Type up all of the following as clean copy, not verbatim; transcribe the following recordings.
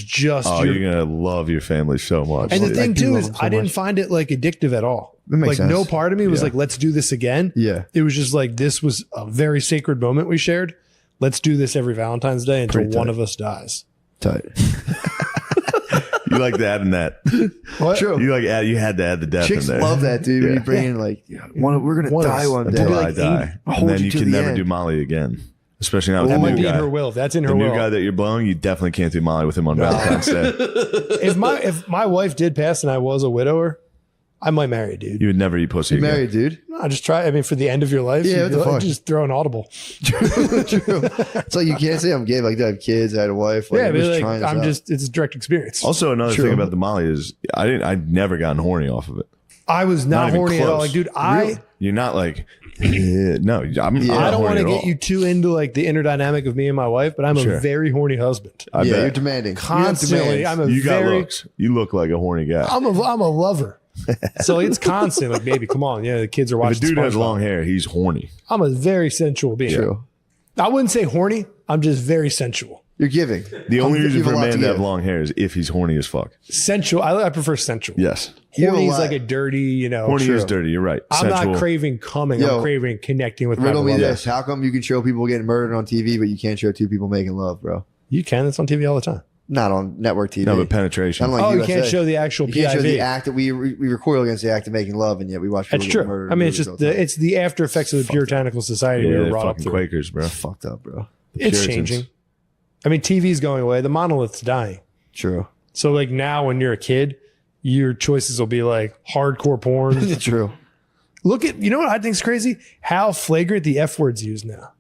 just you're gonna love your family so much. And the thing too is I didn't find it like addictive at all. Like sense. No part of me was like, let's do this again. Yeah. It was just like, this was a very sacred moment we shared. Let's do this every Valentine's Day until one of us dies. Tight. You like to add in that. What? True. You had to add the death Chicks in there. love that, dude. When you bring in like, we're going to die one day. Until I die. And then you can never do Molly again. Especially now with the new guy. That might be in her will. If that's in her will. The new guy that you're blowing, you definitely can't do Molly with him on Valentine's Day. If my wife did pass and I was a widower, I might marry a dude. You would never eat pussy again. Marry a dude? No, just try. I mean, for the end of your life, yeah, what the fuck? Just throw an audible. True. It's like you can't say I'm gay. Like I have kids, I had a wife. Like, it's a direct experience. Also, another thing about the Molly is I'd never gotten horny off of it. I was not horny at all. Like, dude, You're not like, no. I don't want to get you too into like the inner dynamic of me and my wife, but I'm a very horny husband. You're demanding. Constantly. You got looks. You look like a horny guy. I'm a lover. So it's constant. Like, baby, come on. Yeah, the kids are watching. If a dude has long hair, he's horny. I'm a very sensual being. True. I wouldn't say horny. I'm just very sensual. You're giving. The only reason for a man to have long hair is if he's horny as fuck. Sensual. I prefer sensual. Yes. Horny is like a dirty, Horny is dirty. You're right. I'm not craving coming. I'm craving connecting with my riddle me this. How come you can show people getting murdered on TV, but you can't show two people making love, bro? You can. It's on TV all the time. Not on network TV. No, but penetration. Like you can't show the actual PIV. You can't show the act that we recoil against the act of making love, and yet we watch people get murdered. I mean, it's just it's the after effects of the puritanical society we were brought up through. Quakers, bro. It's fucked up, bro. It's changing. I mean, TV's going away. The monolith's dying. True. So like now when you're a kid, your choices will be like hardcore porn. True. Look at, you know what I think is crazy? How flagrant the F word's used now.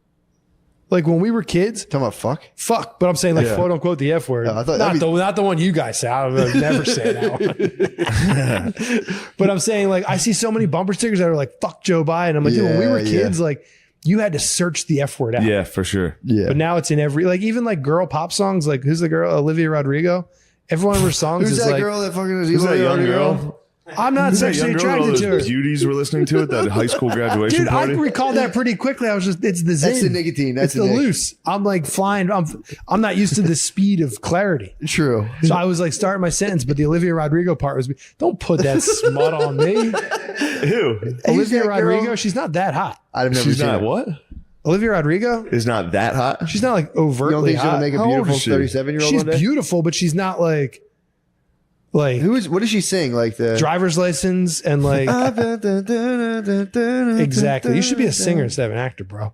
Like when we were kids. Talking about fuck? Fuck. But I'm saying like quote unquote the F word. I thought not the one you guys say. I would never say that one. But I'm saying like I see so many bumper stickers that are like fuck Joe Biden. I'm like, dude, when we were kids, like you had to search the F word out. Yeah, for sure. Yeah. But now it's in every, like even like girl pop songs, like who's the girl? Olivia Rodrigo. Every one of her songs is that like, girl that fucking is who's that young girl? I'm not sexually attracted to her. Beauties were listening to it, that high school graduation party. I recall that pretty quickly. I was just, it's the zing. That's the nicotine. That's the loose. I'm like flying. I'm not used to the speed of clarity. True. So I was like starting my sentence, but the Olivia Rodrigo part was, don't put that smut on me. Who? Olivia Rodrigo. She's not that hot. I've never seen her. What? Olivia Rodrigo is not that hot. She's not like overtly you don't think hot. She'll make a beautiful 37-year-old. She's beautiful, but she's not like what does she sing? Like the driver's license and like exactly. You should be a singer instead of an actor, bro.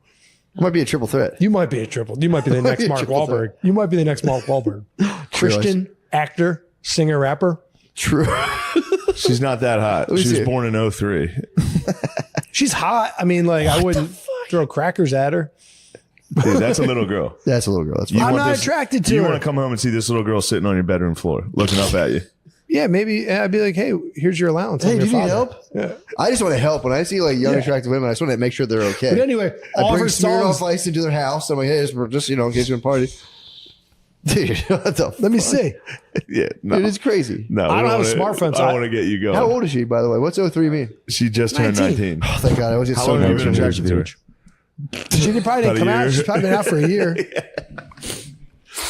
I might be a triple threat. You might be a triple. You might be the next Mark Wahlberg. You might be the next Mark Wahlberg. Christian, actor, singer, rapper. True. She's not that hot. She was born in 03. She's hot. I mean, like I wouldn't throw crackers at her. Dude, that's a little girl. That's a little girl. That's fine. I'm not attracted to her. You want to come home and see this little girl sitting on your bedroom floor, looking up at you. Yeah, maybe I'd be like, hey, here's your allowance. Hey, do you need help? Yeah. I just want to help. When I see like young, attractive women, I just want to make sure they're okay. But anyway, I bring Smirnoff Ice into their house. I'm like, hey, just in case you're in party. Dude, what the fuck? Let me see. Yeah, no. Dude, it's crazy. No, I don't have a smartphone. I don't want to get you going. How old is she, by the way? What's 03 mean? She just turned 19. Oh, thank God. I was just How so long have you been nervous. attracted to her? She probably didn't come out. She's probably been out for a year.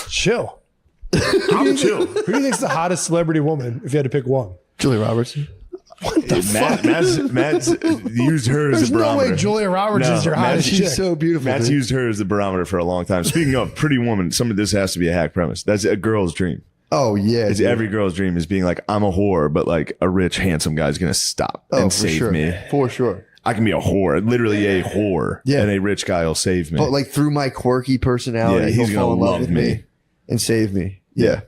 Chill. I'm chill. Who do you think's the hottest celebrity woman if you had to pick one? Julia Roberts. What the fuck? Matt's used her as a barometer. No way Julia Roberts is your hottest chick. She's so beautiful. Matt's used her as the barometer for a long time. Speaking of pretty woman, some of this has to be a hack premise. That's a girl's dream. Oh, yeah. It's every girl's dream is being like, I'm a whore, but like a rich, handsome guy's going to stop and save me. For sure. I can be a whore, literally a whore, and a rich guy will save me. But like through my quirky personality, he's he'll fall in love with me and save me. Yeah.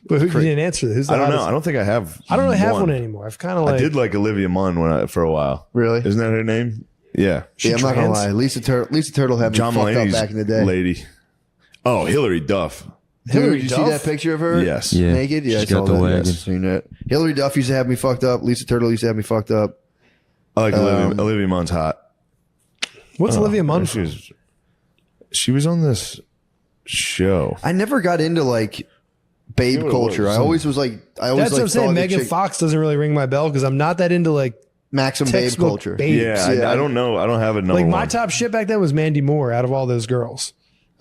But who didn't answer this? I don't know. I don't think I have. I don't really have one anymore. I've kind of like. I did like Olivia Munn for a while. Really? Isn't that her name? Yeah. Yeah, I'm not gonna lie. Lisa Turtle had me John fucked Mulaney's up back in the day. Lady. Oh, Hillary Duff. Dude, did you see that picture of her? Yes. Yeah. Naked? Yeah, She's got the wagon. Seen that. Hillary Duff used to have me fucked up. Lisa Turtle used to have me fucked up. I like Olivia Munn's hot. What's Olivia Munn? She was on this show. I never got into like babe culture. I always was like, that's what I'm saying. Megan Fox doesn't really ring my bell because I'm not that into like Maxim babe culture. Babes. Yeah, I don't know. I don't have a number. Like my top shit back then was Mandy Moore out of all those girls.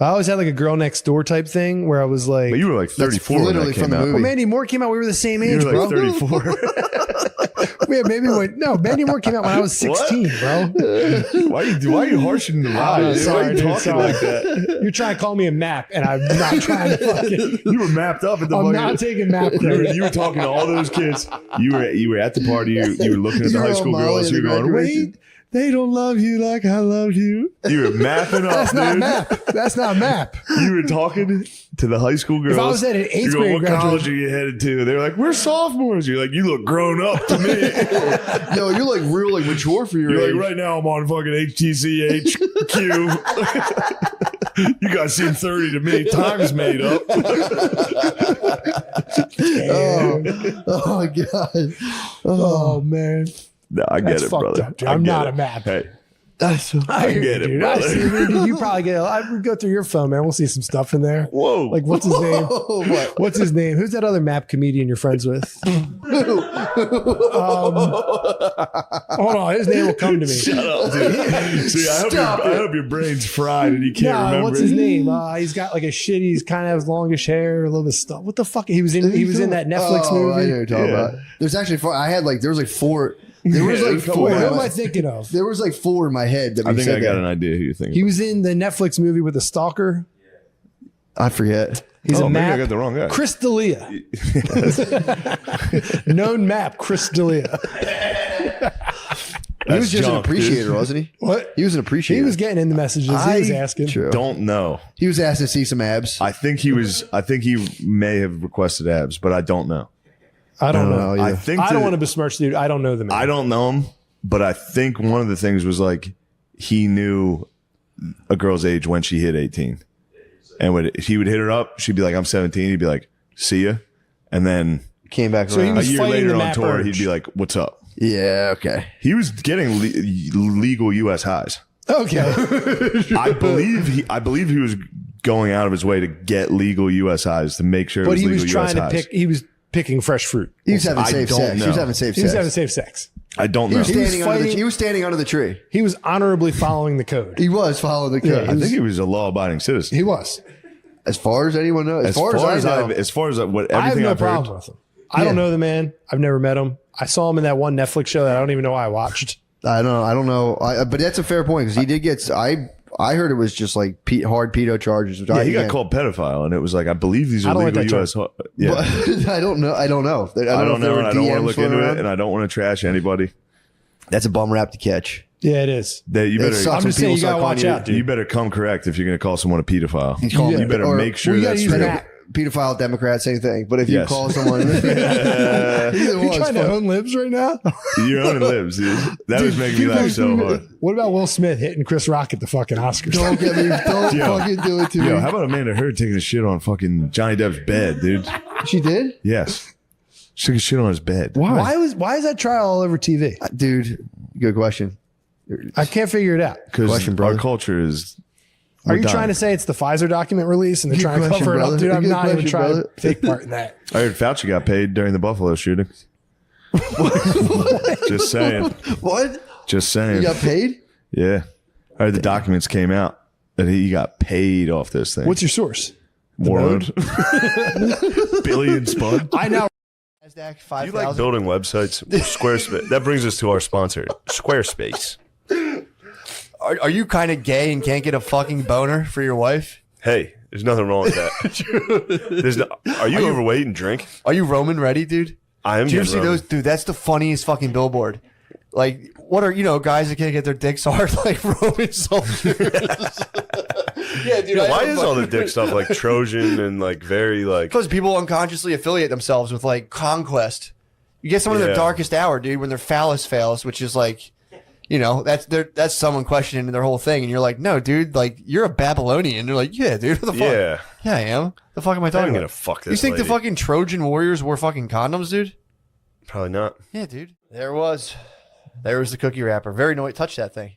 I always had like a girl next door type thing where I was like, But you were like 34 when literally that came from the out. movie. well, Mandy Moore came out. We were the same age, You were like bro. 34. Yeah, maybe no, Mandy Moore came out when I was 16, bro. Why are you harshing the vibe? Oh, dude? sorry, Why are you dude, talking sorry. like that? You're trying to call me a map, and I'm not trying to fucking. You were mapped up at the I'm fucking- not taking map You were, credit. you were talking to all those kids. You were at the party. You were looking at the You were high on school Molly girls. at You the were going, graduation. wait, they don't love you like I love you. You were mapping up, That's not dude. map. That's not map. You were talking to the high school girls. If I was at an eighth you're going, grade what college graduation- are you headed to? They're like, we're sophomores. You're like, you look grown up to me. Yo, you're like real like mature for your You're age. like, right now I'm on fucking HTC HQ. You guys seem 30 to me. Time's made up. Oh my god. Oh man, No, I get that's it, fucked brother. up, dude. I I'm get not it. a map. Hey, I hear get you, it, dude. brother. I see, dude, you probably get. I would go through your phone, man. We'll see some stuff in there. whoa. Like, what's his name? Oh, what? What's his name? Who's that other map comedian you're friends with? Hold on, his name will come to me. Shut up, dude. See, I hope your brain's fried and you can't No, remember. what's his name? He's got like a shit. He's kind of has longish hair, a little bit of stuff. What the fuck? He was in that Netflix I know movie. what you're talking Yeah. about. There's actually four. I had like there was like four. There was like Yeah, four. Wait, who Wow. am I thinking of? There was like four in my head that we I think said I got that. an idea who you're thinking. He was in the Netflix movie with the stalker. I forget. He's a maybe map. I got the wrong guy. Chris D'Elia. Known map, Chris D'Elia. He was just junk, an appreciator, dude. wasn't he? What? He was an appreciator. He was getting in the messages. He was asking. True. Don't know. He was asked to see some abs. I think he may have requested abs, but I don't know. I don't know. either. I think I don't that- want to besmirch the dude. I don't know the man. I don't know him, but I think one of the things was like he knew a girl's age when she hit 18. And if he would hit her up, she'd be like, I'm 17. He'd be like, see ya. And then Came back So he around. a was year fighting later the on map tour, urge. he'd be like, what's up? Yeah, okay. He was getting legal U.S. highs. Okay. I believe he was going out of his way to get legal U.S. highs to make sure it But was he was legal trying US to highs. pick. He was picking fresh fruit. He was having I safe don't sex. He was know. having safe He was sex. having safe sex. I don't He know. was standing under the. fighting- He was standing under the tree. He was honorably following the code. He was following the code. I think he was a law-abiding citizen. He was. As far as anyone knows, as far as I know, as far as what I have everything no I've problem heard, with him. I don't Yeah. know the man. I've never met him. I saw him in that one Netflix show that I don't even know why I watched. I don't know. But that's a fair point because he did get. I heard it was just like hard pedo charges. Which yeah, I, he got again, called pedophile, and it was like I believe these I are don't like legal that U.S. Yeah, But I don't know. I don't know. I don't know, and I don't want to look into around. it, and I don't want to trash anybody. That's a bum rap to catch. Yeah, it is. That you It better. sucks I'm just saying you gotta watch out, dude. You better come correct if you're going to call someone a pedophile. call You me- better or- make sure we gotta that's use real. that. Pedophile, Democrat, same thing. But if you Yes. call someone, either You one's trying to fun. own libs right now? You're on libs, dude. That was making me laugh so hard. What about Will Smith hitting Chris Rock at the fucking Oscars? Don't get me. Don't Yo. fucking do it to Yo, me. how about Amanda Heard taking a shit on fucking Johnny Depp's bed, dude? She did, Yes. She took a shit on his bed. Why is that trial all over TV? dude. Good question. I can't figure it out. Because Question, our brother. culture is. Are you dying. trying to say it's the Pfizer document release and they're Good trying to question, cover it brother. up? Dude, I'm Good not even question, trying brother. to take part in that. I heard Fauci got paid during the Buffalo shooting. Just saying. What? Just saying. You got paid? Yeah. I heard the documents came out that he got paid off this thing. What's your source? Warlord? Billion spud. I know. Nasdaq You like 5,000. building websites? Squarespace. That brings us to our sponsor, Squarespace. Are you kind of gay and can't get a fucking boner for your wife? Hey, there's nothing wrong with that. Are you overweight and drink? Are you Roman ready, dude? I am. Do you ever getting see Roman. those? Dude, that's the funniest fucking billboard. Like, what are, guys that can't get their dicks hard like Roman soldiers? Yeah, dude. Why is all the dick stuff like Trojan and like very like? Because people unconsciously affiliate themselves with like conquest. You get someone in their Yeah. darkest hour, dude, when their phallus fails, which is like, that's someone questioning their whole thing, and you're like, no, dude, like you're a Babylonian. They're like, yeah, dude, what the fuck? Yeah. Yeah, I am. The fuck am I I'm talking gonna about? fuck You this. think the lady. fucking Trojan warriors wore fucking condoms, dude? Probably not. Yeah, dude. There was the cookie wrapper. Very noisy. Touch that thing.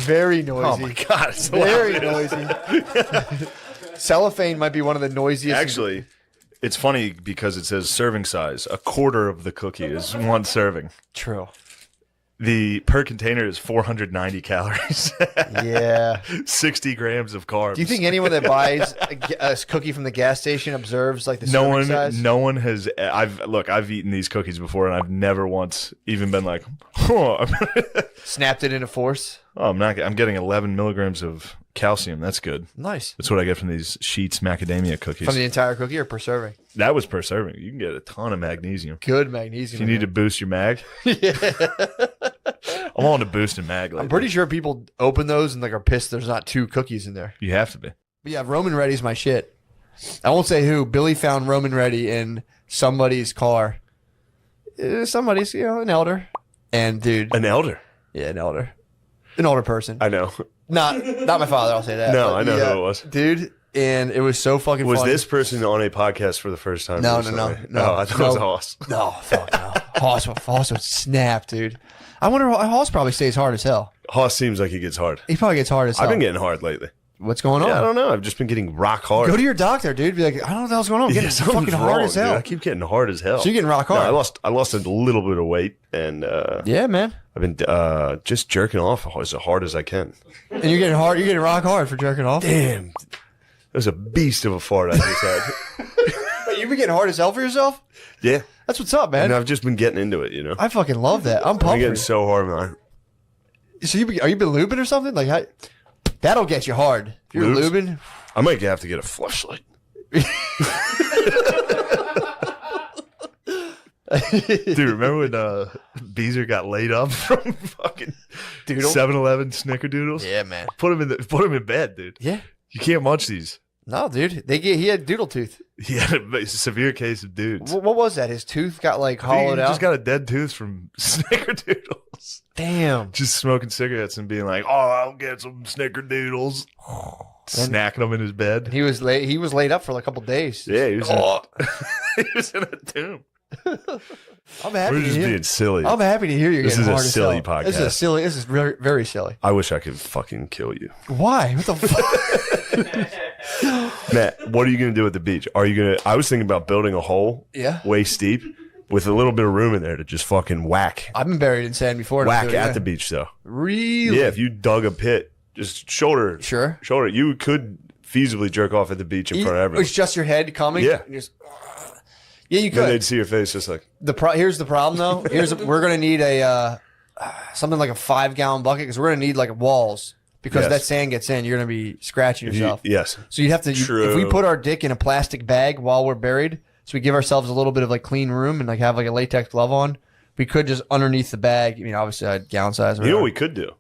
Very noisy. Oh my god, it's so Very loud. noisy. Cellophane might be one of the noisiest. Actually, it's funny because it says serving size. A quarter of the cookie is one serving. True. The per container is 490 calories. Yeah. 60 grams of carbs. Do you think anyone that buys a cookie from the gas station observes like the serving size? No one has. I've eaten these cookies before, and I've never once even been like, huh. Snapped it into force. Oh, I'm getting 11 milligrams of calcium. That's good. Nice. That's what I get from these Sheets macadamia cookies. From the entire cookie or per serving? That was per serving. You can get a ton of magnesium. Good magnesium. If you need to boost your mag. Yeah. I'm on to boost and mag. I'm pretty sure people open those and like are pissed there's not 2 cookies in there. You have to be. But yeah, Roman Ready's my shit. I won't say who. Billy found Roman Ready in somebody's car. Somebody's, an elder. And dude. An elder? Yeah, an elder. An older person. I know. Not my father, I'll say that. No, I know who it was. Dude, and it was so fucking Was funny. this person on a podcast for the first time? No. Oh, I thought it was Hoss. No, fuck no. Hoss would snap, dude. I wonder, Hoss probably stays hard as hell. Hoss seems like he gets hard. He probably gets hard as hell. I've been getting hard lately. What's going on? Yeah, I don't know. I've just been getting rock hard. Go to your doctor, dude. Be like, I don't know what the hell's going on. I'm getting something's fucking hard wrong, as hell. dude. I keep getting hard as hell. So you're getting rock hard. No, I lost a little bit of weight, and yeah, man. I've been just jerking off as hard as I can. And you're getting hard. You're getting rock hard for jerking off. Damn, that was a beast of a fart I just had. But you've been getting hard as hell for yourself. Yeah, That's what's up, man. and I've just been getting into it. I fucking love that. I'm I'm pumped. getting so hard, man. So are you been lubing or something? Like that'll get you hard. If you're Lubes? lubing. I might have to get a fleshlight. Dude, remember when Beezer got laid up from fucking Doodle? 7-Eleven Snickerdoodles? Yeah, man. Put him in bed, dude. Yeah. You can't munch these. No, dude. He had doodle tooth. He had a severe case of dudes. What was that? His tooth got like hollowed He out. just got a dead tooth from Snickerdoodles. Damn. Just smoking cigarettes and being like, "Oh, I'll get some Snickerdoodles." Snacking them in his bed. He was laid up for like a couple days. Yeah, he was, he was in a tomb. I'm happy. We're just being silly. I'm happy to hear you're This getting is a hard as silly hell. podcast. This is very, very silly. I wish I could fucking kill you. Why? What the fuck? Matt, what are you going to do at the beach? I was thinking about building a hole waist deep with a little bit of room in there to just fucking whack. I've been buried in sand before. Whack at the beach, though. Really? Yeah, if you dug a pit, just shoulder. You could feasibly jerk off at the beach in front of everyone. It's just your head coming? Yeah. Yeah, you And then could. they'd see your face just like. Here's the problem, though. We're going to need something like a 5-gallon bucket because we're going to need like walls. Because Yes. that sand gets in, you're going to be scratching yourself. Yes. So you'd have to, True. if we put our dick in a plastic bag while we're buried, so we give ourselves a little bit of like clean room and like have like a latex glove on, we could just underneath the bag, obviously I'd gallon size. Or You know what we could do?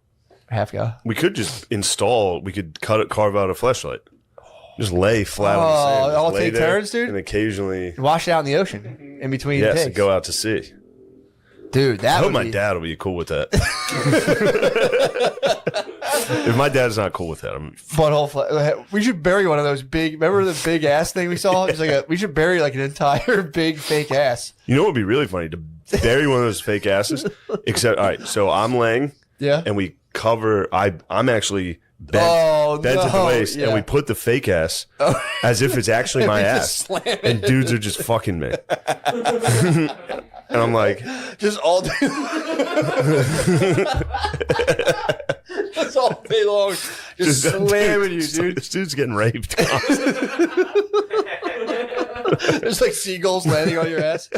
half gallon. We could just we could carve out a fleshlight. Just lay flat on the sand. Just I'll lay take there turns, dude? And occasionally, Wash it out in the ocean in between yes, takes. go out to sea. Dude, that I hope would my be... dad will be cool with that. If my dad's not cool with that, We should bury one of those big. Remember the big ass thing we saw? It's like we should bury like an entire big fake ass. You know what would be really funny? To bury one of those fake asses. Except, all right, so I'm laying, and we cover. I'm actually bent at the waist, and we put the fake ass as if it's actually my ass, and dudes are just fucking me. And I'm like, just all day, just all day long, just slamming you, dude. This dude's getting raped. There's like seagulls landing on your ass.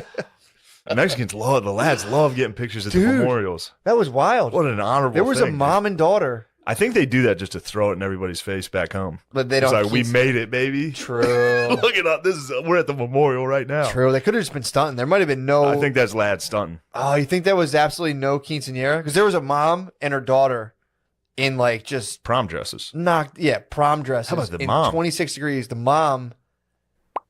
The lads love getting pictures at the memorials. That was wild. What an honorable There was thing, a mom and daughter. I think they do that just to throw it in everybody's face back home. But they don't. It's like, we made it, baby. True. Look at that. We're at the memorial right now. True. They could have just been stunting. There might have been no. I think that's lad stunting. Oh, you think that was absolutely no quinceanera? Because there was a mom and her daughter in like just Prom dresses. prom dresses. How about the in mom? 26 degrees. The mom.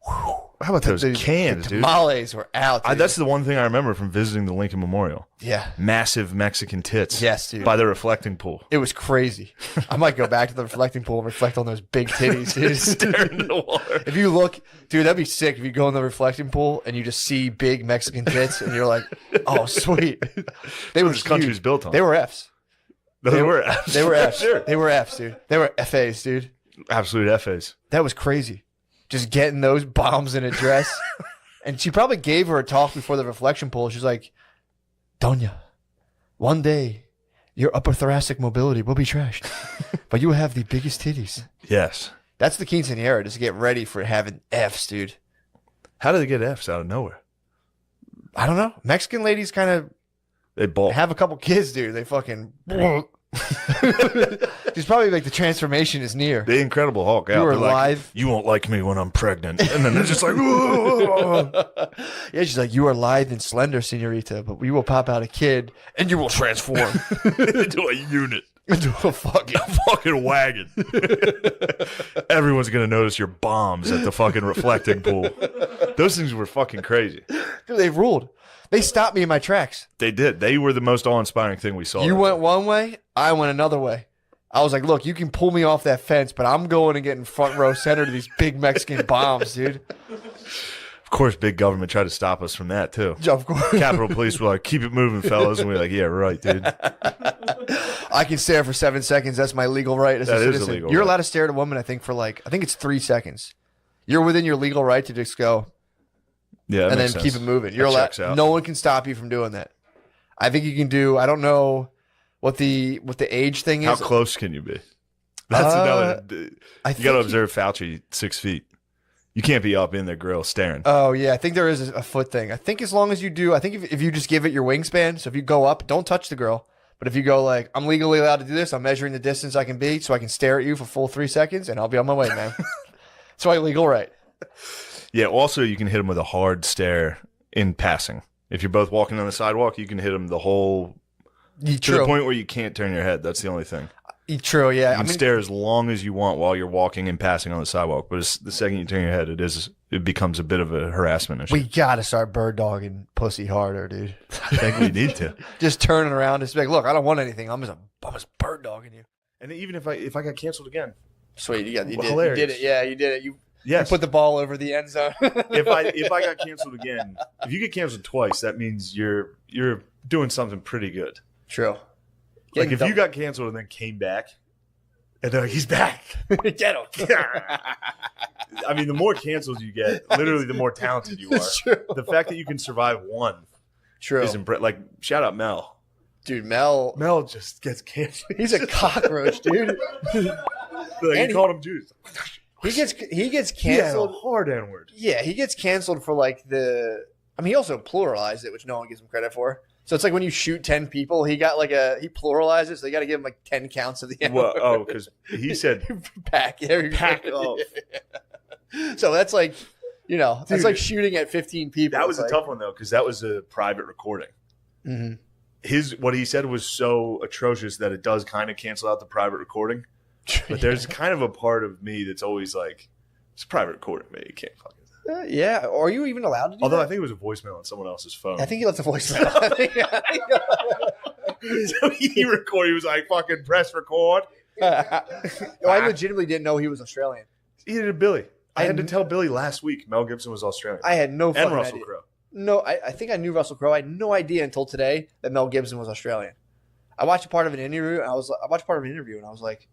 How about those cans, the dude? tamales were out. Dude. That's the one thing I remember from visiting the Lincoln Memorial. Yeah. Massive Mexican tits. Yes, dude. By the reflecting pool. It was crazy. I might go back to the reflecting pool and reflect on those big titties, dude. Stare into the water. If you look, dude, that'd be sick if you go in the reflecting pool and you just see big Mexican tits and you're like, oh, sweet. They were This country's huge. built on. They were Fs. They were Fs. They were Fs. Sure. They were Fs, dude. They were FAs, dude. Absolute FAs. That was crazy. Just getting those bombs in a dress. And she probably gave her a talk before the reflection pool. She's like, Doña, one day your upper thoracic mobility will be trashed, but you will have the biggest titties. Yes. That's the quinceañera, just to get ready for having Fs, dude. How do they get Fs out of nowhere? I don't know. Mexican ladies kind of They bulk. have a couple kids, dude. They fucking. She's probably like the transformation is near. The Incredible Hulk out. You were They're like, live. you won't like me when I'm pregnant. And then they're just like, whoa. Yeah, she's like, you are lithe and slender, senorita, but we will pop out a kid and you will transform into a unit. into a fucking wagon. Everyone's going to notice your bombs at the fucking reflecting pool. Those things were fucking crazy. Dude, they ruled. They stopped me in my tracks. They did. They were the most awe-inspiring thing we saw. You went one way, I went another way. I was like, look, you can pull me off that fence, but I'm going and getting front row center to these big Mexican bombs, dude. Of course, big government tried to stop us from that, too. Of course. Capitol Police were like, keep it moving, fellas. And we were like, yeah, right, dude. I can stare for 7 seconds. That's my legal right as a That is citizen. illegal, You're right? allowed to stare at a woman, I think, for I think it's 3 seconds. You're within your legal right to just go Yeah, and then makes keep sense. it moving. You're That allowed. checks out. No one can stop you from doing that. I think you can do. I don't know what the age thing How is. close can you be? That's another. I You think got to observe Fauci 6 feet. You can't be up in their grill staring. Oh yeah, I think there is a foot thing. I think as long as you do, I think if you just give it your wingspan. So if you go up, don't touch the girl. But if you go like, I'm legally allowed to do this. I'm measuring the distance I can be, so I can stare at you for full 3 seconds, and I'll be on my way, man. It's my legal right. Yeah. Also, you can hit them with a hard stare in passing. If you're both walking on the sidewalk, you can hit them the whole to the True. point where you can't turn your head. That's the only thing. True. Yeah. You can stare as long as you want while you're walking and passing on the sidewalk, but the second you turn your head, it becomes a bit of a harassment issue. we gotta start bird dogging pussy harder, dude. I think we need to. Just turning around and just be like, look, I don't want anything. I'm just bird dogging you. And even if I got canceled again, Sweet, you did. Hilarious. You did it. Yeah, you did it. You yes. put the ball over the end zone. if I got canceled again, if you get canceled twice, that means you're doing something pretty good. True. Like if you got canceled and then came back, and they're like, he's back. Get him. I mean, the more cancels you get, literally, the more talented you are. True. The fact that you can survive one True. is impressive. Like, shout out Mel. Dude, Mel, Mel just gets canceled. he's a cockroach, dude. Like, And he called him Jews. He gets He had a canceled. hard N-word. Yeah, he gets canceled for like he also pluralized it, which no one gives him credit for. So it's like when you shoot 10 people, he pluralized it, so they got to give him like 10 counts of the Well, oh, because he said pack. pack off. So that's like, that's Dude, like shooting at 15 people. That was It's a tough one, though, because that was a private recording. Mm-hmm. What he said was so atrocious that it does kind of cancel out the private recording. But there's kind of a part of me that's always like, it's a private recording, man. You can't fucking. Yeah. Are you even allowed to do Although that? I think it was a voicemail on someone else's phone. I think he left a voicemail. So he recorded. He was like, fucking press record. I legitimately didn't know he was Australian. He did Billy. I had to tell Billy last week Mel Gibson was Australian. I had no fucking and Russell idea. Crowe. No, I think I knew Russell Crowe. I had no idea until today that Mel Gibson was Australian. I watched part of an interview, and I was like,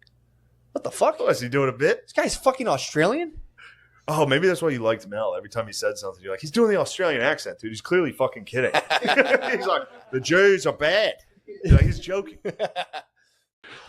what the fuck? Oh, is he doing a bit? This guy's fucking Australian? Oh, maybe that's why you liked Mel. Every time he said something, you're like, he's doing the Australian accent, dude. He's clearly fucking kidding. He's like, the Jews are bad. You're like, he's joking.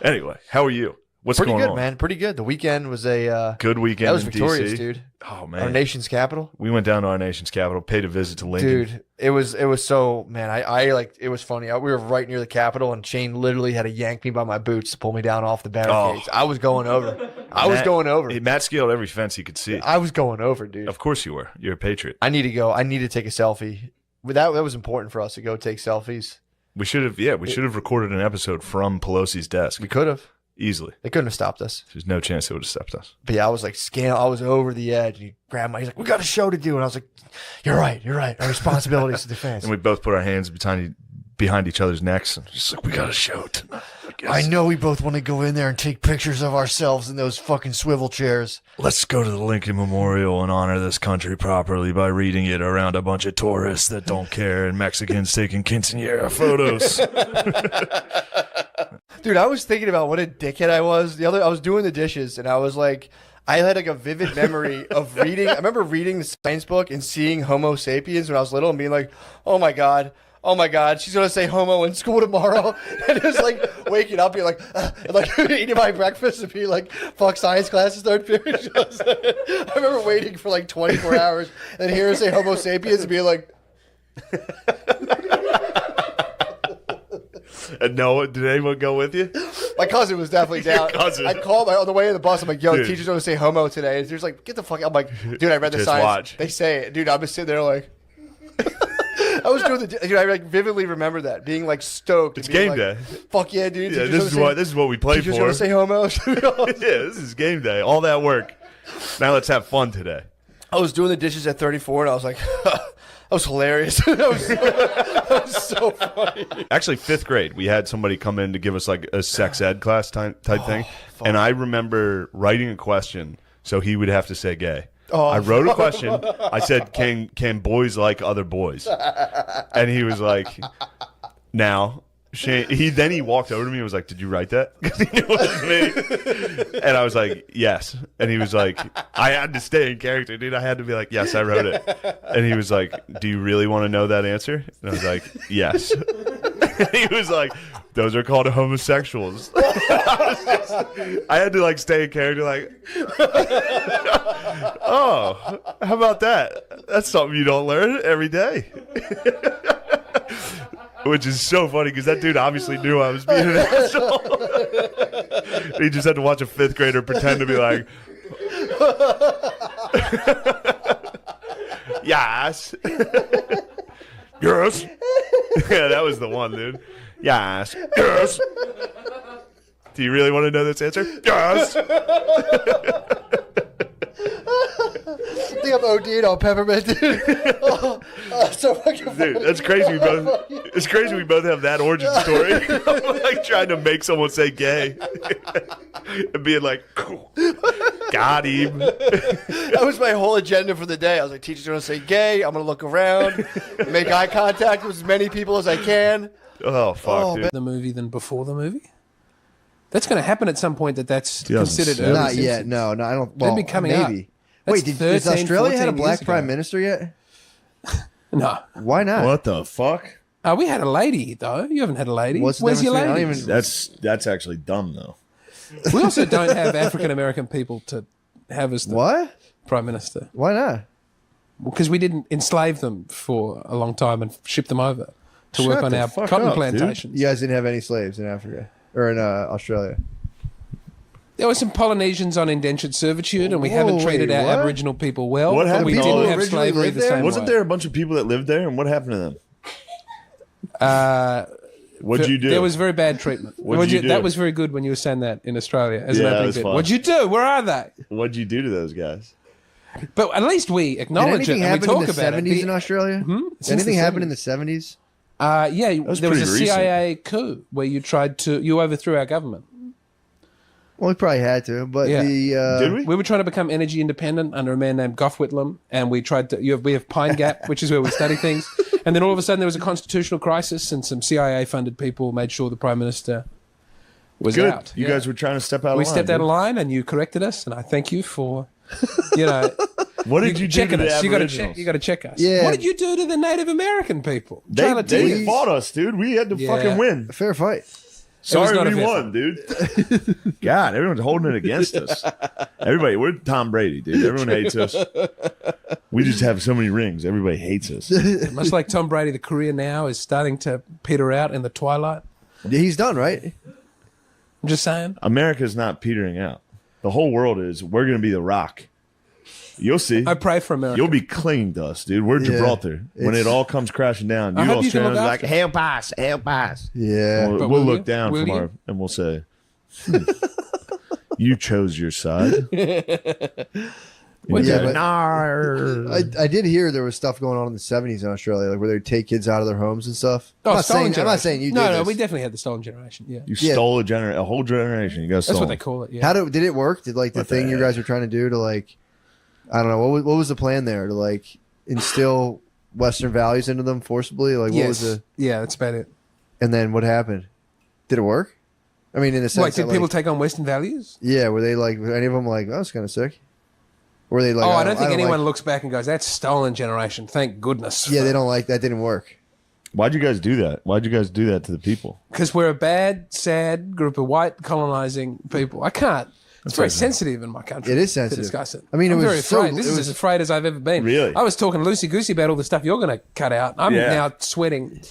Anyway, how are you? What's Pretty going good, on? man. Pretty good. The weekend was a Good weekend that was in victorious, DC. dude. Oh, man. Our nation's capital. We went down to our nation's capital, paid a visit to Lincoln. Dude, it was so, man, I like, it was funny. We were right near the Capitol, and Shane literally had to yank me by my boots to pull me down off the barricades. I was going over. I was Matt scaled every fence he could see. I was going over, dude. Of course you were. You're a patriot. I need to go. I need to take a selfie. That was important for us to go take selfies. We should have recorded an episode from Pelosi's desk. We could have. Easily. They couldn't have stopped us. There's no chance they would have stopped us. But yeah, I was like, I was over the edge. And he grabbed he's like, we got a show to do. And I was like, you're right. Our responsibility is to defense. And we both put our hands behind each other's necks and just like, we got a show tonight. I know we both want to go in there and take pictures of ourselves in those fucking swivel chairs. Let's go to the Lincoln Memorial and honor this country properly by reading it around a bunch of tourists that don't care and Mexicans taking quinceañera photos. Dude, I was thinking about what a dickhead I was. I was doing the dishes, and I was like, I had like a vivid memory of reading. I remember reading the science book and seeing Homo sapiens when I was little and being like, oh my God, oh my God, she's going to say homo in school tomorrow. And it was like waking up, you're like, and like eating my breakfast and be like, fuck science classes third period. I remember waiting for like 24 hours and hear her say homo sapiens and be like, And no, did anyone go with you? my cousin was definitely down. cousin. I called on the way to the bus. I'm like, yo, Dude. teacher's going to say homo today. And she's like, get the fuck out. I'm like, dude, I read the Just science. watch. They say it. Dude, I'm just sitting there like, I was doing dude, I like vividly remember that being like stoked. It's being game like, day. Fuck yeah, dude. Yeah, Teacher's this is what we play teacher's for. going to say homo. Yeah, this is game day. All that work. Now let's have fun today. I was doing the dishes at 34 and I was like, that was hilarious. that was so funny. Actually, 5th grade, we had somebody come in to give us like a sex ed class type thing. fuck. And I remember writing a question so he would have to say gay. Oh, I wrote a question. I said, can boys like other boys? And he was like, now. Shane, he walked over to me and was like, did you write that? Because he knew it was me. And I was like, yes. And he was like, I had to stay in character, dude. I had to be like, yes, I wrote it. And he was like, do you really want to know that answer? And I was like, yes. And he was like, those are called homosexuals. I had to like stay in character like, oh, how about that? That's something you don't learn every day. Which is so funny because that dude obviously knew I was being an asshole. He just had to watch a 5th grader pretend to be like, yes. Yes. Yeah, that was the one, dude. Yes. Yes. Do you really want to know this answer? Yes. I think I'm OD'd on peppermint, dude. So fucking funny. Dude, that's crazy. It's crazy we both have that origin story. Like trying to make someone say gay and being like, got him. That was my whole agenda for the day. I was like, teacher's going to say gay. I'm going to look around, make eye contact with as many people as I can. Oh, fuck, dude. The movie than before the movie? That's going to happen at some point that's 2007. considered early Not yet. Simpsons. No, I don't. They'll Well, be coming maybe. That's Wait, does 13, Australia had a 14 black years prime ago. minister yet? No. Why not? What the fuck? We had a lady, though. You haven't had a lady. What's the Where's your difference lady? between- I don't That's actually dumb, though. We also don't have African-American people to have as the What? prime minister. Why not? Because we didn't enslave them for a long time and ship them over to Shut work on the our fuck cotton up, dude. plantations. You guys didn't have any slaves in Africa or in Australia. There were some Polynesians on indentured servitude, and we haven't Whoa, treated wait, our what? Aboriginal people well. What but happened we to didn't all have originally slavery lived the there? same Wasn't way. there a bunch of people that lived there, and what happened to them? What'd you do? There was very bad treatment. What'd you do? That was very good when you were saying that in Australia as Yeah, an that opening was bit. fun. What'd you do? Where are they? What'd you do to those guys? But at least we Did acknowledge it anything and we happen in talk the about 70s it. in Australia? Since Anything the happened 70s. in the 70s? Yeah, was there was a pretty recent. CIA coup where you overthrew our government. Well, we probably had to, but Yeah. Did we? We were trying to become energy independent under a man named Gough Whitlam, and we tried to. We have Pine Gap, which is where we study things, and then all of a sudden there was a constitutional crisis, and some CIA-funded people made sure the prime minister was Good. out. You Yeah. guys were trying to step out of We line. stepped out dude. of line, and you corrected us, and I thank you for, you know, What did you do to checking the us. You got to Aboriginals? check. You got to check us. Yeah. What did you do to the Native American people? They Charlatans. fought us, dude. We had to Yeah. fucking win. Fair fight. Sorry not a we fair won, dude. God, everyone's holding it against us. Everybody, we're Tom Brady, dude. Everyone hates us. We just have so many rings. Everybody hates us. Much like Tom Brady, the career now is starting to peter out in the twilight. Yeah, he's done, right? I'm just saying. America's not petering out. The whole world is. We're going to be the rock. You'll see. I pray for America. You'll be clinging to us, dude. We're Yeah. Gibraltar. When It's- it all comes crashing down, I you hope you can Australians look are like, after. help us, help us. Yeah. We'll, But we'll will look you? down Will from you? our, and we'll say, you chose your side. What's Yeah, that? but- Nah. I did hear there was stuff going on in the 70s in Australia, like where they would take kids out of their homes and stuff. Oh, I'm not stolen saying, I'm generation. not saying you No, did no, this. we definitely had the stolen generation. Yeah, You Yeah. stole a whole generation. You guys that's stole. what they call it. Yeah. Did it work? Did like the What the thing you heck? guys were trying to do to like, I don't know, what was the plan there to like instill Western values into them forcibly? Like what was the, Yeah, that's about it. and then what happened? Did it work? I mean, in the sense Like, did that, people like, take on Western values? yeah, were they like, were any of them like, oh, that's kind of sick? Or were they like, Oh, I don't think anyone like, looks back and goes, "That's stolen generation." Thank goodness. yeah, for-" they don't like that didn't work. Why'd you guys do that? Why'd you guys do that to the people? Because we're a bad, sad group of white colonizing people. I can't. It's very sensitive in my country. It is to sensitive. discuss it. I mean, it I'm was very afraid. so- This it is was- as afraid as I've ever been. Really? I was talking loosey-goosey about all the stuff you're going to cut out. I'm Yeah. now sweating.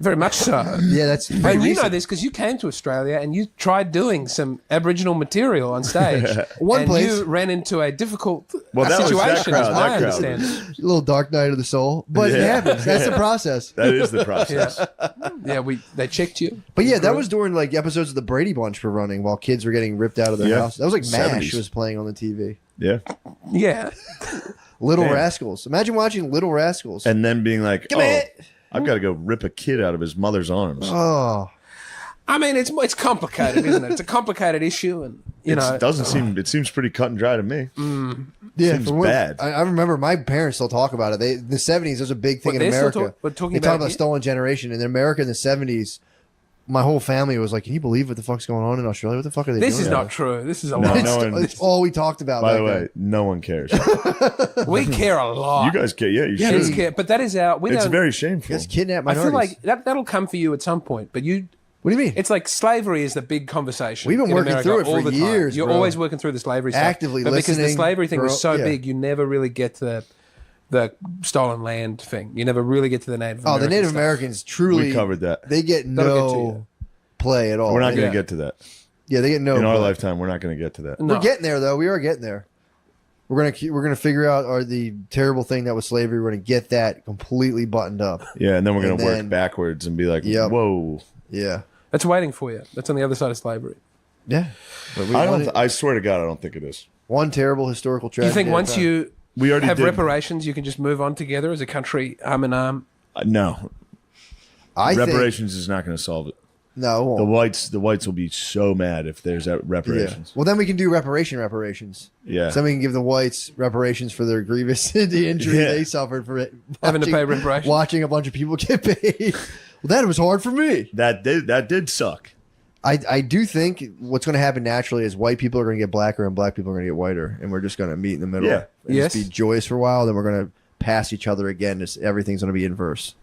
Very much so. Yeah, that's And pretty you know recent. this because you came to Australia and you tried doing some Aboriginal material on stage. One and place. you ran into a difficult Well, that was that situation, crowd, as I that crowd. understand. A little dark night of the soul, but it Yeah. happens. That's the process. That is the process. Yeah, they checked you. But yeah, that was during like episodes of the Brady Bunch were running while kids were getting ripped out of their Yeah. house. That was like MASH 70s. was playing on the TV. Yeah. Yeah. Little Damn. Rascals. Imagine watching Little Rascals. And then being like, Come here. I've got to go rip a kid out of his mother's arms. Oh, I mean, it's complicated, isn't it? It's a complicated issue, and It seems pretty cut and dry to me. yeah. Seems for what- bad. I remember my parents still talk about it. In the 70s, there's a big thing What, in they're still America. talking They about talk it about here? stolen generation. And in America in the 70s, my whole family was like, "Can you believe what the fuck's going on in Australia? What the fuck are they This doing?" is not true. This is a No, lie. no one- It's all we talked about. By back the way, then. no one cares. We care a lot. You guys care. Yeah, you Kids should. care, but that is our. We It's don't. very you shameful. guys kidnap I minorities. feel like that'll come for you at some point, but you. What do you mean? It's like slavery is the big conversation. We've been in working America through it all for the time. years, You're bro. always working through the slavery stuff. Actively but because the listening slavery thing was for- so yeah. big, you never really get to the stolen land thing. You never really get to the Native Oh, American the Native stuff. Americans truly We covered that. They get That'll get to no you. play at all. We're not going Yeah. to get to that. Yeah, they get no. In our play. lifetime, we're not going to get to that. No. We're getting there though. We are getting there. We're gonna figure out the terrible thing that was slavery. We're gonna get that completely buttoned up. Yeah, and then we're going And to work then- backwards and be like, Yep. whoa. Yeah, That's waiting for you. That's on the other side of slavery. yeah. But we I swear to God, I don't think it is. one terrible historical Do tragedy. you think at a once time. you We already have did. reparations, you can just move on together as a country, arm in arm? No. I think Reparations is not going to solve it. no, it won't. The whites will be so mad if there's Yeah. reparations. Well, then we can do reparations. Yeah. So we can give the whites reparations for their grievous the injury Yeah. they suffered for it. Having to pay reparations. Watching a bunch of people get paid. Well, that was hard for me. That did suck. I do think what's going to happen naturally is white people are going to get blacker and black people are going to get whiter, and we're just going to meet in the middle. Yeah. And Yes. just be joyous for a while. Then we're going to pass each other again. Everything's going to be inverse.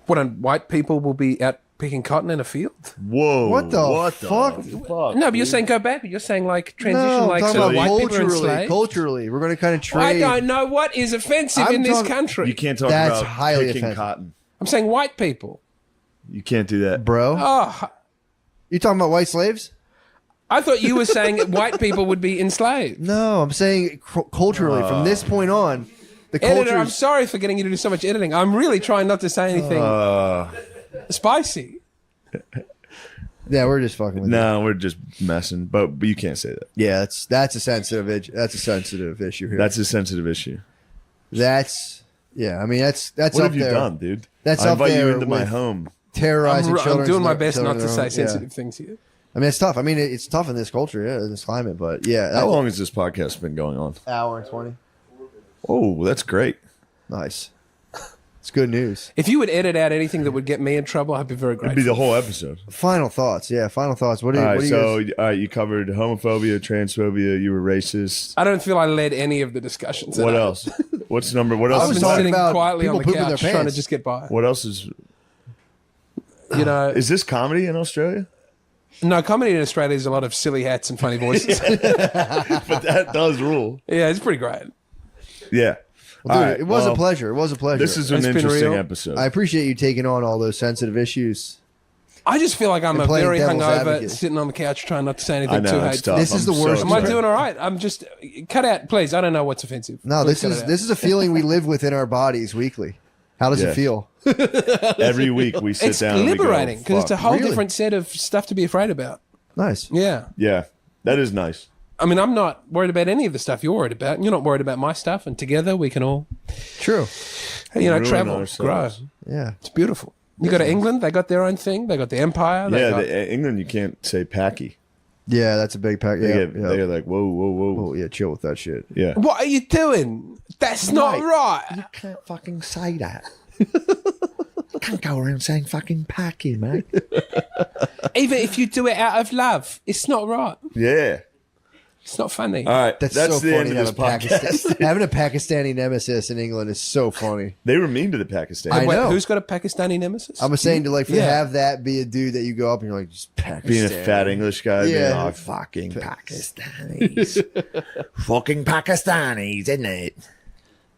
What, and white people will be out picking cotton in a field? Whoa. What the fuck? fuck? No, but you're saying go back. But you're saying like transition, No, I'm like talking so about white people are culturally. enslaved. Culturally, we're going to kind of I trade. don't know what is offensive I'm in this talking- country. You can't talk That's about highly picking offensive. cotton. I'm saying white people. You can't do that. Bro. Oh, You talking about white slaves? I thought you were saying that white people would be enslaved. No, I'm saying culturally. From this point on, the Editor, culture. I'm sorry for getting you to do so much editing. I'm really trying not to say anything spicy. Yeah, we're just fucking with you. No, we're just messing. But you can't say that. Yeah, that's a sensitive issue here. That's a sensitive issue. Yeah. I mean, that's What up have you there. done, dude? That's I up invite you there into my with home. Terrorizing children. I'm doing my best children not to in say their own- sensitive things here. I mean, it's tough. I mean, it's tough in this culture, in this climate. But yeah, How long has this podcast been going on? Hour and 20. Oh, that's great. Nice. It's good news. If you would edit out anything that would get me in trouble, I'd be very It'd grateful. be the whole episode. Final thoughts. Yeah, final thoughts. What do you? All what right, do you so guys- you covered homophobia, transphobia. You were racist. I don't feel I led any of the discussions. What else? What's number? What I else I've was is been talking sitting about quietly on people the pooping their couch trying to pants. just get by. What else is? You know, Is this comedy in Australia? no, comedy in Australia is a lot of silly hats and funny voices. But that does rule. Yeah, it's pretty great. Yeah. Well, dude, All right, it was a well, pleasure. It was a pleasure. This is an It's been interesting real. episode. I appreciate you taking on all those sensitive issues. I just feel like I'm And a playing very devil's hungover, advocate. sitting on the couch trying not to say I anything too know it's hateful. tough. This is I'm the worst. Am I sorry. doing all right? I'm just cut out, please. I don't know what's offensive. No, Please this cut is it out. this is a feeling we live within our bodies weekly. How does Yeah. it feel? Every week we sit It's down. and we go, liberating because it's a "Fuck." whole Really? different set of stuff to be afraid about. Nice. Yeah. Yeah, that is nice. I mean, I'm not worried about any of the stuff you're worried about. You're not worried about my stuff, and together we can all, True. Ruin travel, ourselves. grow. Yeah. It's beautiful. You go to England, they got their own thing. They got the empire. They Yeah, got, England you can't say packy. Yeah, that's a big pack. They Yeah. get, yeah. they're like whoa, whoa, whoa. Oh, yeah, chill with that shit. Yeah. what are you doing? That's not right. Can't fucking say that. Can't go around saying fucking packy, mate. Even if you do it out of love, it's not right. Yeah. It's not funny. All right, That's that's so the funny end to of have this a podcast. Having a Pakistani nemesis in England is so funny. They were mean to the Pakistanis. I Wait, know. who's got a Pakistani nemesis? I'm saying to like Yeah. have that be a dude that you go up and you're like, just Pakistan. Being a fat English guy, Yeah. being, oh, fucking Pakistanis. Fucking Pakistanis, isn't it?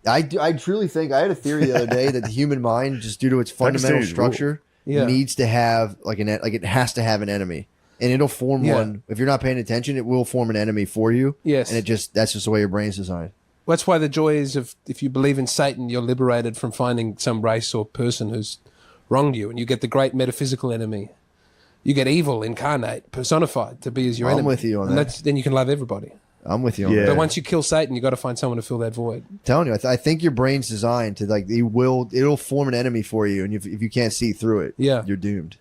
I truly think I had a theory the other day that the human mind, just due to its fundamental Pakistanis structure, Yeah. needs to have like it has to have an enemy, and it'll form Yeah. one. If you're not paying attention, it will form an enemy for you. Yes. and that's just the way your brain's designed. That's why the joy is of if you believe in Satan, you're liberated from finding some race or person who's wronged you, and you get the great metaphysical enemy. You get evil incarnate, personified to be as your I'm enemy. with you on and that. Then you can love everybody. I'm with you on Yeah. that. But once you kill Satan, you got to find someone to fill that void. I'm telling you, I think your brain's designed to like it'll form an enemy for you, and if you can't see through it, Yeah. you're doomed.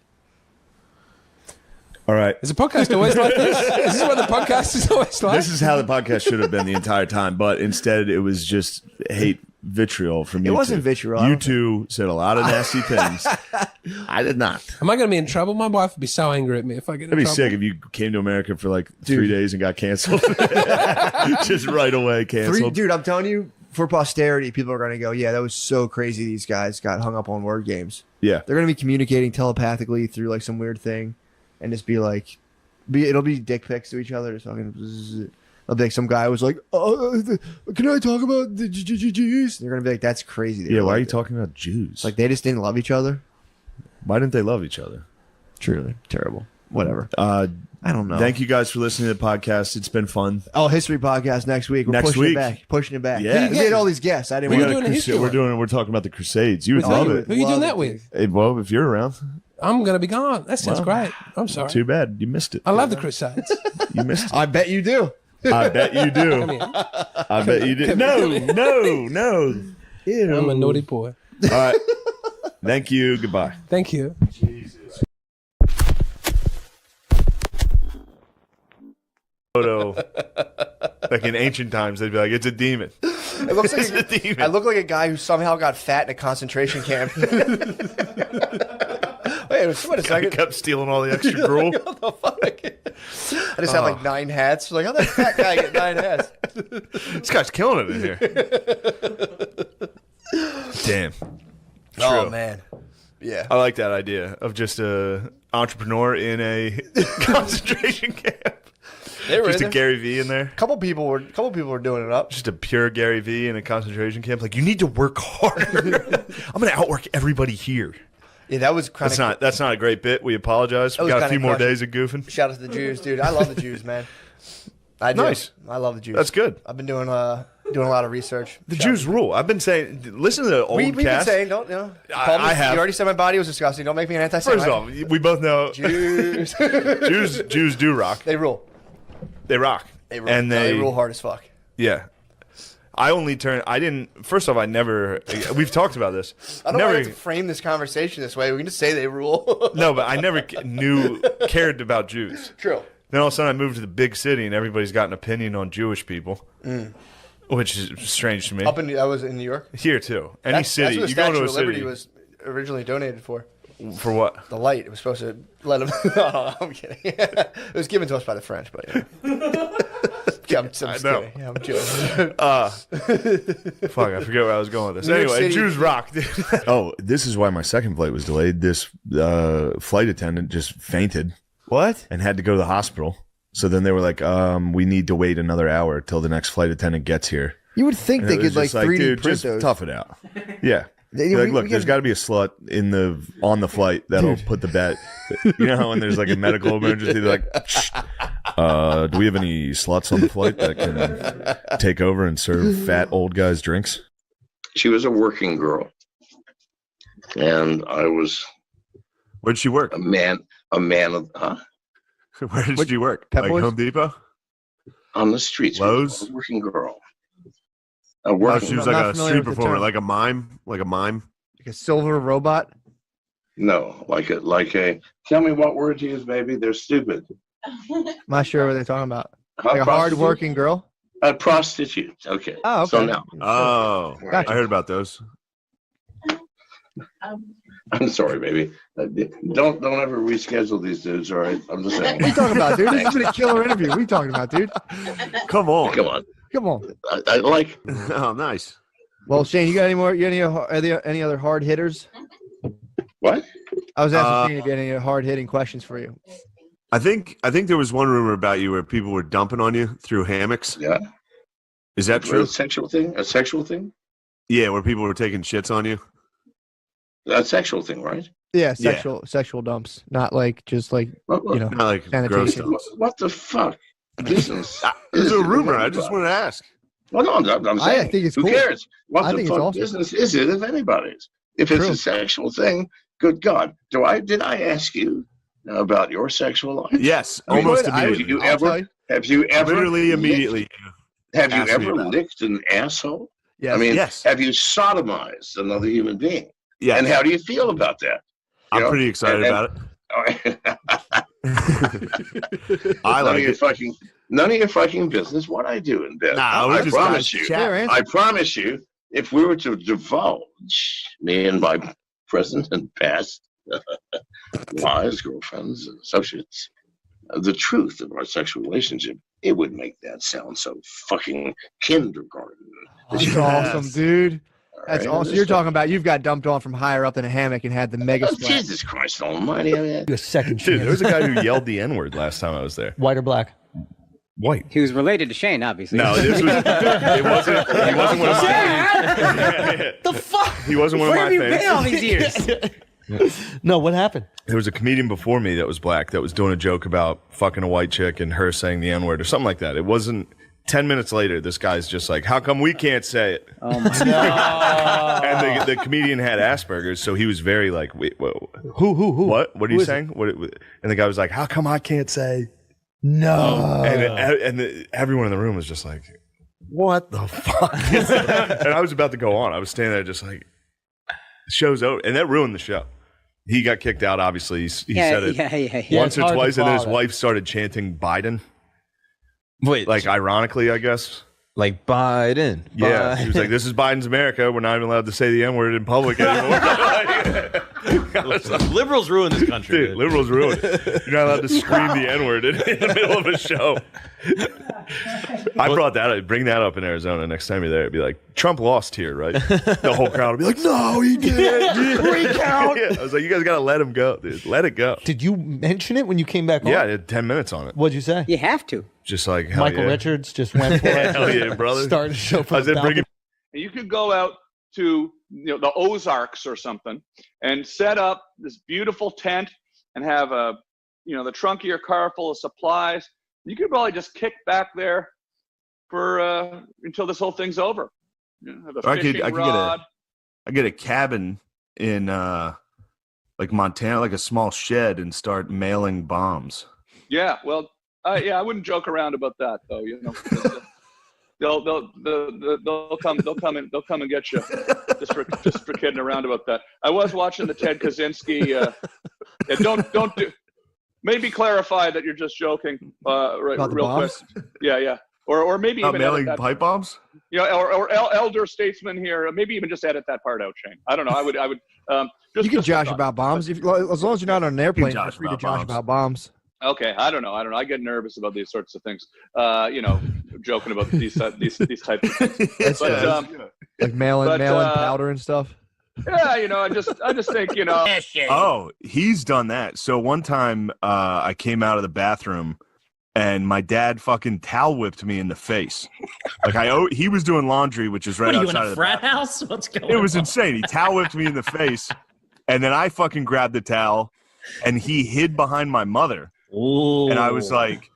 All right. Is a podcast always like this? Is this what the podcast is always like? This is how the podcast should have been the entire time, but instead it was just hate vitriol from you. It wasn't two. vitriol, I You don't two said a lot of nasty things. I did not. Am I going to be in trouble? My wife would be so angry at me if I get in That'd be trouble. sick if you came to America for like 3 days and got canceled. Just right away canceled. Dude, I'm telling you, for posterity, people are going to go, yeah, that was so crazy. These guys got hung up on word games. Yeah. They're going to be communicating telepathically through like some weird thing, and just be like, it'll be dick pics to each other. Just fucking. It'll be like some guy was like, can I talk about the Jews? They're gonna be like, that's crazy. They Yeah, were why are like you that. talking about Jews? Like they just didn't love each other. why didn't they love each other? Truly terrible. Whatever. I don't know. Thank you guys for listening to the podcast. It's been fun. Oh, history podcast next week. We're Next pushing week? it back. Pushing it back. Yeah. We had all these guests. I didn't We want got to. doing a history one. We're talking about the Crusades. You would With love who? it. Who are you doing Love that it, with? Hey, well, if you're around, I'm going to be gone. That sounds Well, great. I'm sorry. too bad you missed it. I love the Crusades. You missed it. I bet you do. I bet you do. Come here. I bet you do. No. Ew. I'm a naughty boy. All right. Thank you. Goodbye. Thank you. Photo. Like in ancient times, they'd be like, "It's a demon." It looks like It's a demon. I look like a guy who somehow got fat in a concentration camp. Wait, wait a I second. kept stealing all the extra gruel. What the fuck? I just had like 9 hats. Like, how that fat guy get 9 hats? This guy's killing it in here. Damn. Oh True. man, yeah. I like that idea of just a entrepreneur in a concentration camp. They were Just in a there. Gary V in there. Couple people were doing it up. Just a pure Gary V in a concentration camp. Like, you need to work harder. I'm going to outwork everybody here. Yeah, that was kind That's not a great bit. We apologize. We was got a kinda few more crushing. days of goofing. Shout out to the Jews, dude. I love the Jews, man. I do. Nice. I love the Jews. That's good. I've been doing a lot of research. The Shout Jews rule. I've been saying, listen to the old We've been cast. saying, don't, you know. I have. You already said my body was disgusting. Don't make me an anti-Semite. First off, we both know Jews. Jews do rock. They rule. They rock. They rule. And No, they rule hard as fuck. Yeah. First off, I never, we've talked about this. I don't know why never, we have to frame this conversation this way. We can just say they rule. no, but I never cared about Jews. True. Then all of a sudden I moved to the big city and everybody's got an opinion on Jewish people, which is strange to me. I was in New York. Here too. Any That's city. what the You go to Statue a of Liberty city. was originally donated for. For what? The light. It was supposed to let them. No, I'm kidding. It was given to us by the French, but yeah. I'm just know. kidding. Yeah, I'm Jewish. Fuck, I forget where I was going with this. New York Anyway, City. Jews rock. Oh, this is why my second flight was delayed. This flight attendant just fainted What? and had to go to the hospital. So then they were like, we need to wait another hour till the next flight attendant gets here. You would think And they it was could like just 3D dude, print just those. tough it out. Yeah. They- Be like, we- look, we there's can- got to be a slut on the flight that'll put the bet. You know how when there's like a medical emergency, they're like, do we have any sluts on the flight that can take over and serve fat old guys drinks? She was a working girl, and I was Where'd she work? a man of Where did she work? Pep Like Boys? Home Depot? on the streets. Lowe's? A working girl. A Oh, working she was I'm like not a familiar street with the performer, term. like a mime. Like a silver robot. no, like a. Tell me what word to use, baby. They're stupid. I'm not sure what they're talking about. A Like a hard prostitute? working girl. A prostitute. Okay. Oh, okay. So now, Oh, Gotcha. I heard about those. I'm sorry, baby. Don't ever reschedule these dudes. All right, I'm just saying. What are you talking about, dude? This has been a killer interview. What are you talking about, dude? Come on. Come on. Come on. I like. Oh, nice. Well, Shane, you got any more? You got any other hard hitters? What? I was asking Shane if you had any hard hitting questions for you. I think there was one rumor about you where people were dumping on you through hammocks. Yeah. Is that true? A sexual thing? A sexual thing? Yeah, where people were taking shits on you. A sexual thing, right? Yeah, sexual dumps, not like just like you know, Not like gross sanitation. stuff. What the fuck? Business. It's a rumor. I just want to ask. Well, no, I'm saying. I think it's who cool. cares? What I the think it's fuck awesome. business is it if anybody's? If it's True. a sexual thing, good God. Did I ask you about your sexual life? Yes, I mean, almost I would- immediately. Have you ever Literally licked- immediately. Have you asked me ever about it. licked an asshole? Yes. I mean, Yes. have you sodomized another human being? Yeah, And how do you feel about that? You I'm know? pretty excited about it. I like it. None of your fucking business what I do in bed. Nah, I we just promise got you. chat. Fair answer. I promise you, if we were to divulge me and my present and past wives, girlfriends, and associates, the truth of our sexual relationship, it would make that sound so fucking kindergarten. That's awesome, dude. That's All right? awesome. You're talking about you've got dumped on from higher up in a hammock and had the mega Oh, splash. Jesus Christ Almighty! I mean, A second Dude, there chance. was a guy who yelled the N-word last time I was there. White or black? White. He was related to Shane, obviously. No, this was. It wasn't. He wasn't one of my. The fuck? He wasn't one Where of have my you been all fans. these years? No, what happened? There was a comedian before me that was black that was doing a joke about fucking a white chick and her saying the N-word or something like that. It wasn't. 10 minutes later, this guy's just like, "How come we can't say it?" Oh my god! And the comedian had Asperger's, so he was very like, "Wait, whoa, Who? what? What are you Who is saying?" And the guy was like, "How come I can't say?" No. And everyone in the room was just like, "What the fuck?" And I was about to go on. I was standing there just like, "The show's over," and that ruined the show. He got kicked out. Obviously, he said it once it's or hard to twice, and then his follow that. wife started chanting Biden, Wait, like ironically, I guess. like Biden. Yeah, he was like, "This is Biden's America. We're not even allowed to say the N-word in public anymore." I was like, Liberals ruin this country. dude, liberals ruined it. You're not allowed to scream the N-word in the middle of a show. I bring that up in Arizona next time you're there. It'd be like, Trump lost here, right? The whole crowd would be like, "No, he didn't. Recount." Yeah, I was like, you guys got to let him go, dude. Let it go. Did you mention it when you came back on? Yeah, I had 10 minutes on it. What'd you say? You have to. Just like, hell Michael yeah. Richards just went for it. Hell yeah, brother. Started the show I from was the then bringing balcony. You could go out to the Ozarks or something and set up this beautiful tent and have the trunk of your car full of supplies. You could probably just kick back there for until this whole thing's over. Have a I could fishing rod. get a cabin in like Montana, like a small shed, and start mailing bombs. Yeah, well, I wouldn't joke around about that though. They'll come and get you just for kidding around about that. I was watching the Ted Kaczynski. Don't do. Maybe clarify that you're just joking. About the real bombs? quick. Yeah. Or maybe Not even mailing edit that, pipe bombs. or elder statesman here. Maybe even just edit that part out, Shane. I don't know. I would. You can just josh thought. about bombs as long as you're not on an airplane. You're josh free to about josh bombs. about bombs. Okay, I don't know. I get nervous about these sorts of things. Joking about these types of things. But Like mailing But, powder and stuff. yeah, I just think Oh, he's done that. So one time I came out of the bathroom and my dad fucking towel whipped me in the face. Like he was doing laundry, which is right What are you outside in of a the frat bathroom. house? What's going on? It was insane. He towel whipped me in the face, and then I fucking grabbed the towel, and he hid behind my mother. Ooh. And I was like,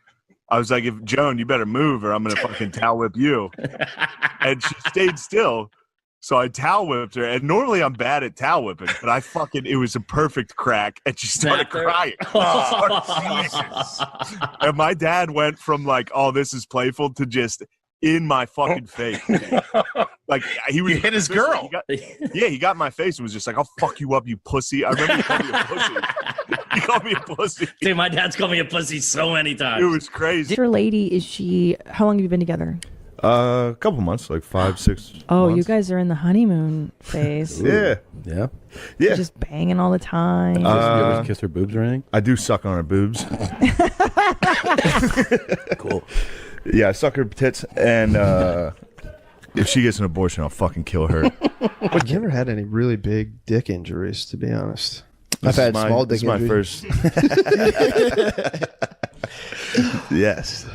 if Joan, you better move, or I'm gonna fucking towel whip you. And she stayed still. So I towel whipped her, and normally I'm bad at towel whipping, but it was a perfect crack, and she started crying. And my dad went from like, "Oh, this is playful," to just in my fucking face. Like he was You hit his girl. He got in my face and was just like, "I'll fuck you up, you pussy." I remember he called me a pussy. He called me a pussy. Dude, my dad's called me a pussy so many times. It was crazy. Your lady, how long have you been together? A couple months, like 5, 6. Oh, months. you guys are in the honeymoon phase. Yeah. Yeah. You're just banging all the time. You ever kiss her boobs or anything? I do suck on her boobs. Cool. Yeah, I suck her tits, and if she gets an abortion, I'll fucking kill her. I've never had any really big dick injuries, to be honest. I've had small dick This is my injuries. first. Yes.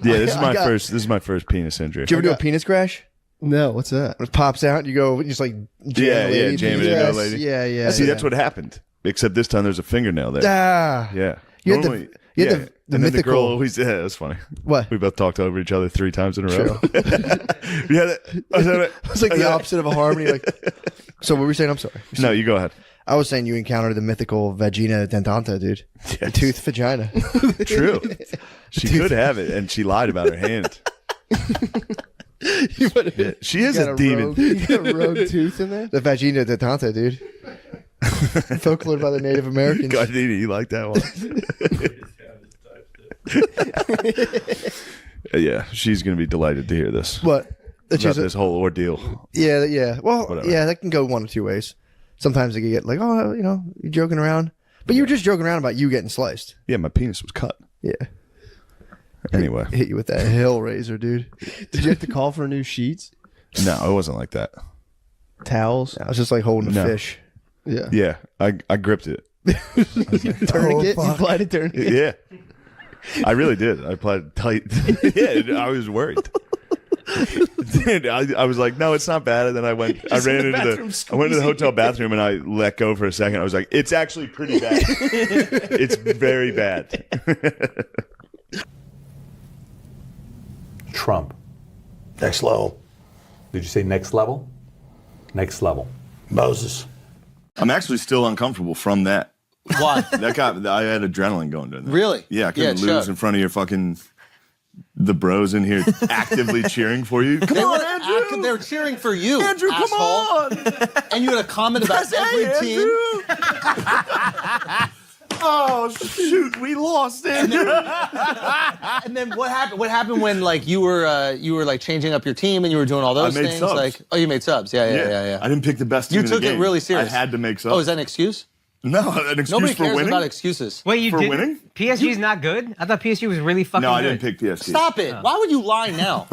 Yeah, this is my first penis injury. Did you ever do a penis crash? No, what's that? When it pops out, you go just like jam the lady. jam it into a lady. Yeah, yeah. See, that's what happened. Except this time there's a fingernail there. Ah. Yeah. You had Normally- the and then the mythical. girl always, yeah, that's funny. What? We both talked over each other 3 times in a row. It's like the opposite of a harmony. Like, so what were you saying? I'm sorry. No, you go ahead. I was saying you encountered the mythical vagina dentata, dude. Yes. Tooth vagina. True. She could have it, and she lied about her hand. She is a demon. You got a rogue tooth in there? The vagina dentata, dude. Folklore by the Native Americans. Gardini, you like that one? Yeah, she's going to be delighted to hear this. What? About this whole ordeal. Yeah, yeah. Well, Whatever. yeah, that can go one of two ways. Sometimes it can get like, oh, you know, you're joking around. But you were just joking around about you getting sliced. Yeah, my penis was cut. Yeah. Anyway. Hit you with that hell razor, dude. Did you have to call for new sheets? No, it wasn't like that. Towels? I was just like holding a fish. Yeah. Yeah, I gripped it. Tourniquet? You applied a tourniquet? Yeah. I really did. I applied it tight. Yeah, I was worried. Dude, I was like, no, it's not bad. And then I went to the hotel bathroom and I let go for a second. I was like, it's actually pretty bad. It's very bad. Trump. Next level. Did you say next level? Next level. Moses. I'm actually still uncomfortable from that. Why? I had adrenaline going during that. Really? Yeah, I couldn't lose in front of your fucking the bros in here actively cheering for you. Come on, Andrew. They were cheering for you, Andrew, asshole. come on. And you had a comment about every team. Oh shoot, we lost, Andrew. And then what happened? What happened when like you were like changing up your team and you were doing all those I made things? subs. Like, oh, you made subs. Yeah. I didn't pick the best team You in the took it game. really serious. I had to make subs. Oh, is that an excuse? No, an excuse Nobody for cares winning. about excuses. Wait, you For did winning? PSG's not good? I thought PSG was really fucking No, I good. didn't pick PSG. Stop it. Why would you lie now?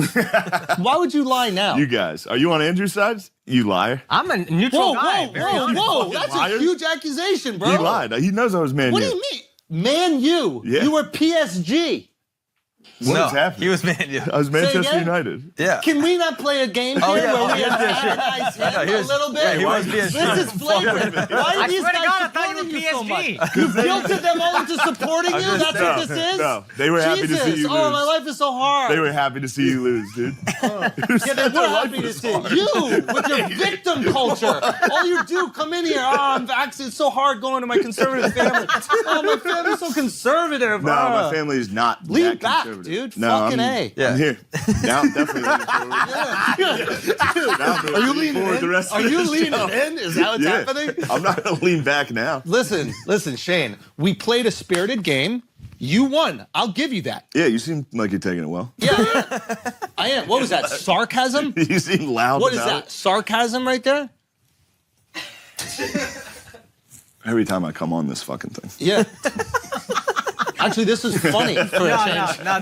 Why would you lie now? You guys, are you on Andrew's side? You liar. I'm a neutral guy. Whoa. That's liar. a huge accusation, bro. He lied. He knows I was Man What U. do you mean? Man U. Yeah. You were PSG. What is happening? He was Man U. I was Manchester again? United. Yeah. Can we not play a game here where we antagonize him a little bit? Yeah, he was PSG. This is flagrant. Why I are these swear to guys God, I thought you supporting were you so much? PSG. You guilted them all into supporting you? That's what this is? No, they were happy to Jesus. see you Oh, lose. my life is so hard. They were happy to see you lose, dude. Yeah, then we're happy to see you with your victim culture. All you do, come in here. Oh, I'm vaccinated. It's so hard going to my conservative family. Oh, my family's so conservative. No, my family is not Lean that back, conservative. dude. No, Fucking I'm, A. I'm here. Now I'm definitely leaning forward. Now I'm Are you leaning forward in? the rest Are of you this leaning show. in? Is that what's Yeah. happening? I'm not going to lean back now. Listen, Shane. We played a spirited game. You won. I'll give you that. Yeah, you seem like you're taking it well. Yeah. I am. What was that? Sarcasm? You seem loud What is about that? Sarcasm right there? it. Every time I come on this fucking thing. Yeah. Actually, this is funny for a change. No,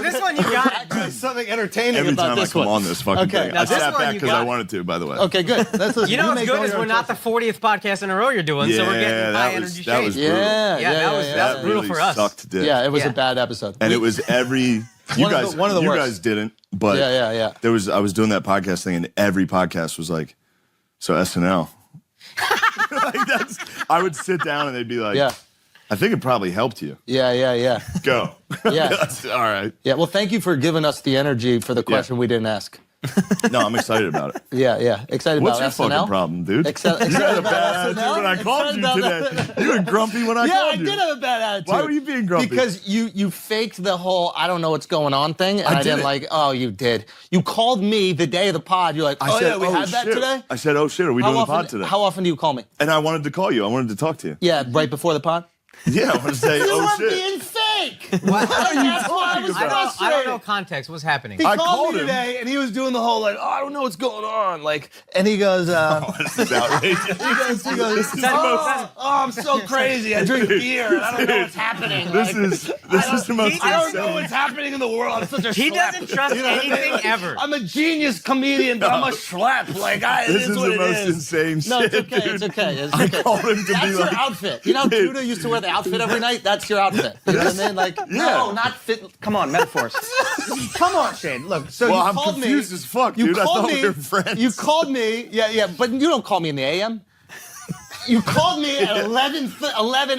this one you got. There's something entertaining Every about time I this come one. on this fucking Okay. thing. Now I this sat one back you because I got. wanted to, by the way. Okay, good. Let's listen. You know what's make good all is your we're not the 40th podcast in a row you're doing, so we're getting high energy that was Shane. brutal. That was brutal really for us. Sucked dick. Yeah, it was Yeah. a bad episode. And it was every you One of guys the- one of the you worst. guys didn't, but Yeah. there was I was doing that podcast thing and every podcast was like, so SNL. Like that's I would sit down and they'd be like, Yeah. I think it probably helped you. Yeah. Go. Yeah. That's- all right. Yeah, well, thank you for giving us the energy for the question we didn't ask. No, I'm excited about it. Yeah. Excited What's about your SNL? fucking problem, dude? Excited You had a about bad SNL? attitude when I called Excited you about today. that? You were grumpy when I Yeah, called I you. did have a bad attitude. Why were you being grumpy? Because you faked the whole I don't know what's going on thing, and I didn't didn't. like. Oh, you did. You called me the day of the pod. You're like, I said, yeah, we had that shit. today. I said, oh shit, are we doing the pod today? How often do you call me? And I wanted to call you. I wanted to talk to you. Yeah, right before the pod. Yeah, I wanted to say, You oh were shit. being fake. fake. That's why I was frustrated. I don't know context. What's happening? He called me today, and he was doing the whole like, "Oh, I don't know what's going on." Like, and he goes, This is outrageous. he goes, "Oh, I'm so crazy. I drink beer, and I don't know what's happening." This is the most. I don't know what's happening in the world. I'm such a He schlep. doesn't trust anything ever. I'm a genius comedian, but I'm a schlep. Like, This is what the it most is. insane No, shit. it's okay. Dude. It's okay. It's I okay. called him to That's be your like, outfit. You know, Judah used to wear the outfit every night. That's your outfit. And then, like, no, not fit. Come on, metaphors. Come on, Shane. Look, so well, you I'm called confused me. as fuck, You dude. I called thought me. we were friends. You called me. Yeah, but you don't call me in the AM. You called me at 11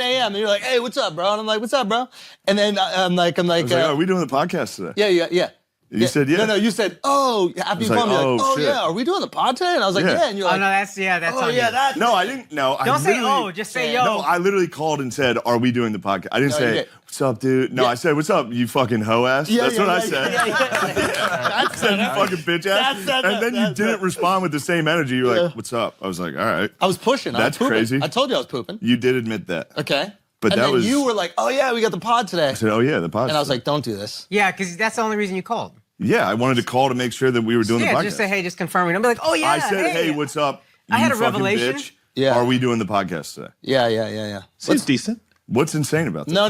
a.m. and you're like, "Hey, what's up, bro?" And I'm like, "What's up, bro?" And then I'm like, I was like, are we doing the podcast today? yeah. You said yeah. No, you said, "Oh, after you like, called me, like, oh, oh shit. yeah, are we doing the pod today?" And I was like, "Yeah," and you're Oh like, no, that's "Oh on yeah, you. that's." No, I didn't. No, I Don't say literally- just say yo. No, I literally called and said, "Are we doing the podcast?" I didn't No, you say, did. "What's up, dude?" No, I said, "What's up, you fucking hoe ass." That's what I said. I said, "You fucking bitch ass." And then you didn't respond with the same energy. You're like, "What's up?" I was like, "All right." I was pushing. That's I was pooping. crazy. I told you I was pooping. You did admit that. Okay. But and that then was. you were like, "Oh yeah, we got the pod today." I said, "Oh yeah, the podcast." And I was like, "Don't do this." Yeah, because that's the only reason you called. "Yeah, I wanted to call to make sure that we were doing the podcast." Just say, hey, just confirming. I'll be like, oh yeah. I said, "Hey, what's up?" I had you a fucking revelation. Bitch. Yeah. Are we doing the podcast today? Yeah. Seems decent. What's insane about that? No.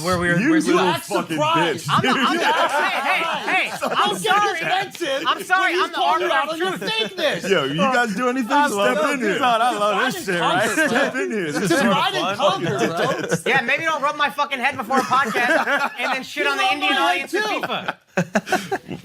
Where we were. You we're little act fucking surprised. bitch. hey, I'm sorry. I'm sorry. I'm the calling you out arbiter on of your truth. fakeness. Yo, you guys do anything? Step in here. I love this shit, right? Step in here. This is Divide and conquer, bro. Yeah, maybe don't rub my fucking head before a podcast and then shit on the rub Indian my head audience in too. FIFA.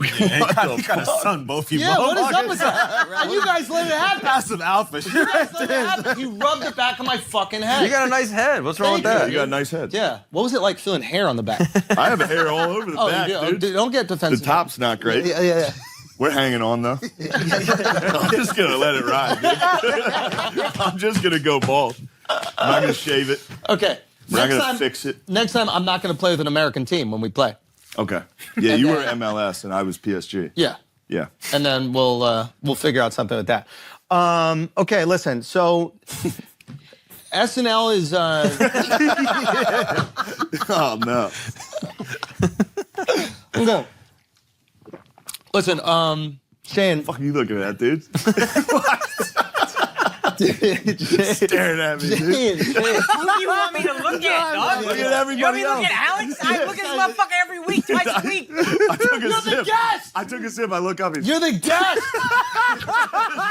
You kind of sun both you. Yeah, both. what is up with that? And you guys let it happen. Passive alpha. You guys let it happen. You rubbed it back on my fucking head. You got a nice head. What's wrong with Thank that? You got a nice head. Yeah. What was it like feeling hair on the back? I have hair all over the back, you do? dude. Don't get The defensive. top's not great. Yeah. We're hanging on though. I'm just gonna let it ride, dude. I'm just gonna go bald. I'm not gonna shave it. Okay. We're not gonna fix it. Next time, I'm not going to play with an American team when we play. Okay. Yeah, you were MLS and I was PSG. Yeah. Yeah. And then we'll figure out something with that. Okay, listen. So SNL is. Oh no. Okay. Listen, Shane. Fuck you looking at, dude? Staring at me, dude. Shane. Who do you want me to look at, dog? Look at You want everybody me to look else. at Alex? I look at this motherfucker every week, twice a week. I took a You're sip. the guest. I took a sip. I look up. He's You're the guest.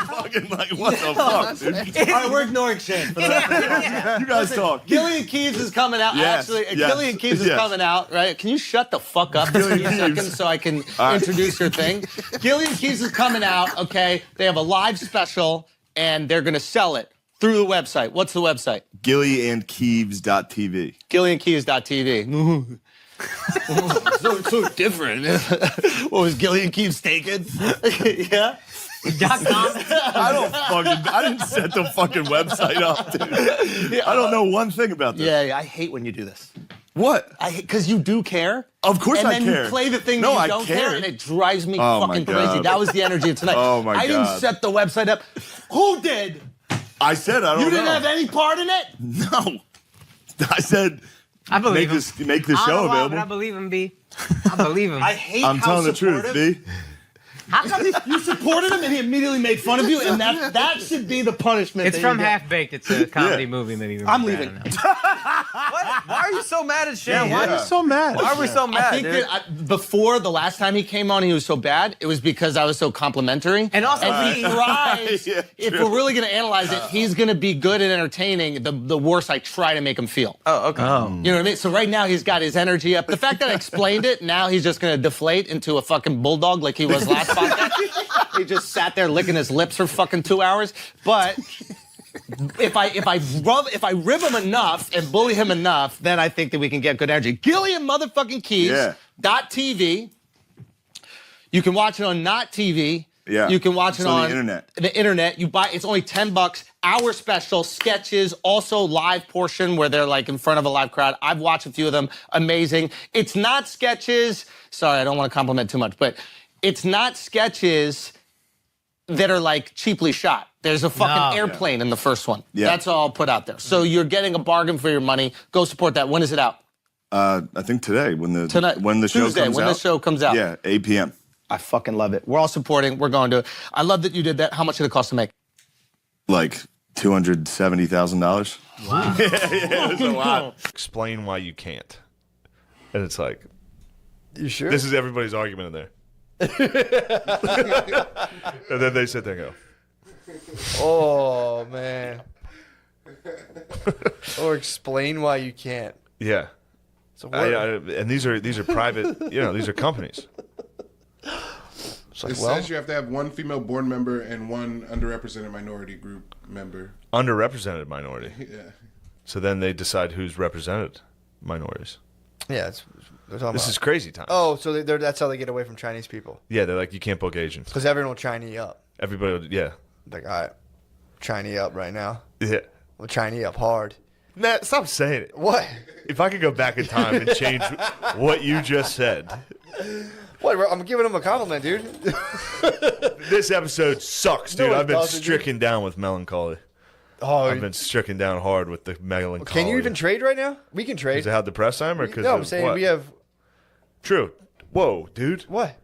fucking like, what the fuck, dude? All right, we're ignoring Shane. For the You guys talk. Gillian Keeves is coming out. Yes, Actually, yes, Gillian Keeves is yes. coming out, right? Can you shut the fuck up for a few seconds so I can introduce your thing? Gillian Keeves is coming out, okay? They have a live special, and they're going to sell it through the website. What's the website? GillianKeeves.tv. GillianKeeves.tv. so different. What was Gillian Keeves taken? Yeah? I didn't set the fucking website up, dude. I don't know one thing about this. Yeah, I hate when you do this. What? Because you do care. Of course I care. And then you play the thing No, that I you don't care. care, and it drives me Oh, my fucking crazy. God. That was the energy of tonight. Oh, my I didn't God. set the website up. Who did? I said I don't know. You didn't have any part in it? No. I said I believe him. make the I show don't know why, available. but I believe him, B. I believe him. I hate I'm how telling the truth, supportive- B. How come You supported him and he immediately made fun of you, and that should be the punishment. it's that from you get. Half Baked. It's a comedy movie. Maybe I'm leaving. Why are you so mad at Shane? Why are you so mad? Why are we so I mad, think dude? that before the last time he came on, he was so bad. It was because I was so complimentary. And also, he tries. Yeah, if true. we're really going to analyze it, he's going to be good and entertaining. The worse I try to make him feel. Oh, okay. You know what I mean? So right now he's got his energy up. The fact that I explained it, now he's just going to deflate into a fucking bulldog like he was last podcast. He just sat there licking his lips for fucking 2 hours. But if I rib him enough and bully him enough, then I think that we can get good energy. Gillian motherfucking Keeves. Yeah. .tv. You can watch it on Not TV. Yeah. You can watch It's it on on the internet. The internet. You buy. It's only $10. Hour special sketches, also live portion where they're like in front of a live crowd. I've watched a few of them. Amazing. It's not sketches. Sorry, I don't want to compliment too much, but it's not sketches that are like cheaply shot. There's a fucking airplane in the first one. Yeah. That's all I'll put out there. So you're getting a bargain for your money. Go support that. When is it out? I think today when the Tonight, when the show Tuesday, comes when out. the show comes out. Yeah, 8 p.m. I fucking love it. We're all supporting. We're going to it. I love that you did that. How much did it cost to make? Like $270,000. Wow. yeah, it's a lot. Explain why you can't. And it's like, you sure? This is everybody's argument in there. And then they sit there and go, oh man. Or explain why you can't. yeah. So and these are private, these are companies. It says you have to have one female board member and one underrepresented minority group member. Underrepresented minority. Yeah. So then they decide who's represented minorities. Yeah, This is crazy time. Oh, so that's how they get away from Chinese people. Yeah, they're like, you can't book Asians. Because everyone will Chinese up. Everybody, yeah. Like, all right, Chinese up right now. Yeah. Well, Chinese up hard. Matt, stop saying it. What? If I could go back in time and change what you just said. What? I'm giving him a compliment, dude. This episode sucks, dude. No, it I've been doesn't, stricken down with melancholy. Oh, I've been stricken down hard with the melancholy. Can you even trade right now? We can trade. Is it how depressed I am, or because No, I'm saying we have. True. Whoa, dude. What?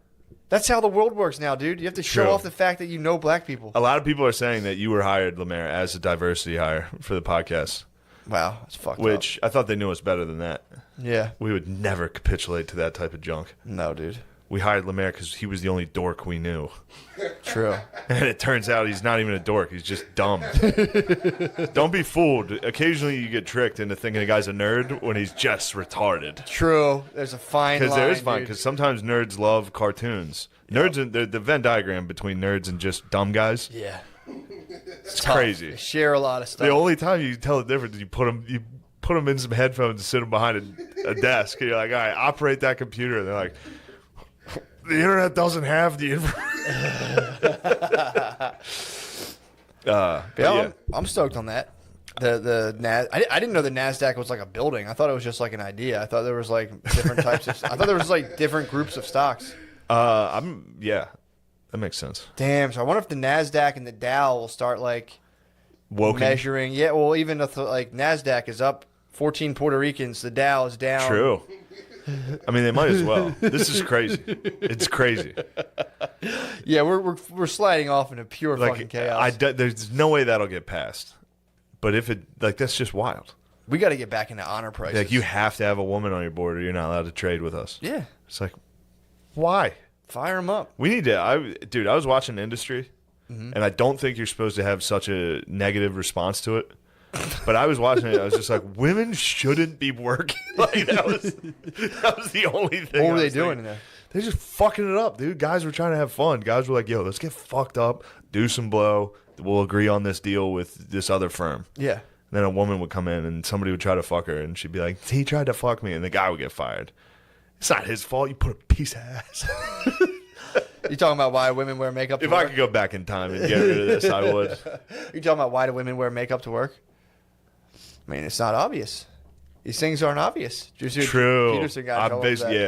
That's how the world works now, dude. You have to show True. off the fact that you know black people. A lot of people are saying that you were hired, Lemaire, as a diversity hire for the podcast. Wow, that's fucked up. Which I thought they knew us better than that. Yeah. We would never capitulate to that type of junk. No, dude. We hired Lemaire because he was the only dork we knew. True. And it turns out he's not even a dork. He's just dumb. Don't be fooled. Occasionally you get tricked into thinking a guy's a nerd when he's just retarded. True. There's a fine line. Because there is fine. dude. Because sometimes nerds love cartoons. Nerds, the Venn diagram between nerds and just dumb guys. Yeah. It's tough. crazy. They share a lot of stuff. The only time you tell the difference is you put them in some headphones and sit them behind a desk. And you're like, all right, operate that computer. And they're like, the internet doesn't have the yeah, I'm stoked on that. I didn't know the NASDAQ was like a building. I thought it was just like an idea. I thought there was like different types of. I thought there was like different groups of stocks. Yeah, that makes sense. Damn. So I wonder if the NASDAQ and the Dow will start like Woken. measuring. Yeah. Well, even if like NASDAQ is up 14 Puerto Ricans, the Dow is down. True. I mean, they might as well. This is crazy. It's crazy. Yeah, we're sliding off into pure fucking chaos. There's no way that'll get passed. But if it, that's just wild. We got to get back into honor prices. Like, you have to have a woman on your board or you're not allowed to trade with us. Yeah. It's like, why? Fire them up. We need to. I was watching Industry, and I don't think you're supposed to have such a negative response to it. But I was watching it. I was just like, women shouldn't be working. Like, that was the only thing. What were they doing in there? They're just fucking it up, dude. Guys were trying to have fun. Guys were like, yo, let's get fucked up, do some blow. We'll agree on this deal with this other firm. Yeah. And then a woman would come in and somebody would try to fuck her, and she'd be like, he tried to fuck me, and the guy would get fired. It's not his fault. You put a piece of ass. You talking about why women wear makeup to If work? I could go back in time and get rid of this, I would. You talking about why do women wear makeup to work? I mean, it's not obvious. These things aren't obvious. True. Peterson got I'm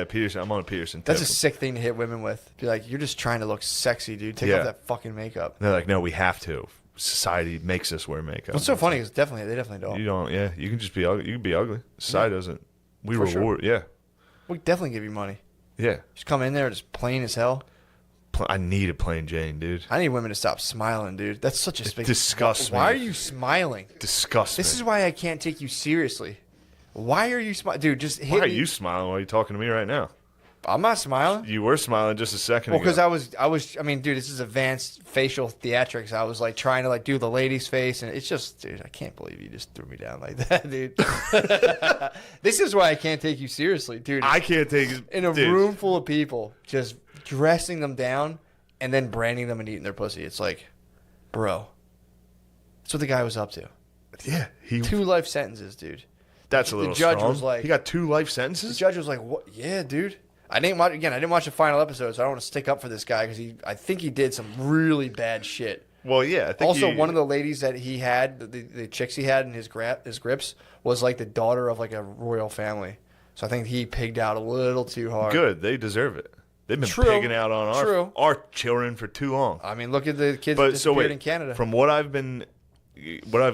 Peterson. I'm on a Peterson. That's a tip. sick thing to hit women with. Be like, you're just trying to look sexy, dude. Take off that fucking makeup. And they're like, no, we have to. Society makes us wear makeup. What's so funny is they definitely don't. You don't. Yeah, you can just be ugly. You can be ugly. Society doesn't. We For reward. sure. Yeah. We definitely give you money. Yeah. Just come in there just plain as hell. I need a plain Jane, dude. I need women to stop smiling, dude. That's such a big. Disgusts me. Why are you smiling? Disgust me. This is why I can't take you seriously. Why are you smiling, dude? Just hit Why are me. you smiling while you're talking to me right now? I'm not smiling. You were smiling just a second Well, ago. because I mean, dude, this is advanced facial theatrics. I was like trying to like do the lady's face, and it's just, dude, I can't believe you just threw me down like that, dude. This is why I can't take you seriously, dude. I can't take you in a room full of people, just dressing them down and then branding them and eating their pussy. It's like, bro, that's what the guy was up to. Yeah, 2 life sentences, dude. That's a little The judge strong. was like, he got 2 life sentences. The judge was like, "What? Yeah, dude." I didn't watch the final episode, so I don't want to stick up for this guy because I think he did some really bad shit. Well, yeah. I think Also, one of the ladies that he had, the chicks he had in his grips, was like the daughter of like a royal family. So I think he pigged out a little too hard. Good. They deserve it. They've been True. pigging out on our children for too long. I mean, look at the kids that disappeared in Canada. From what I've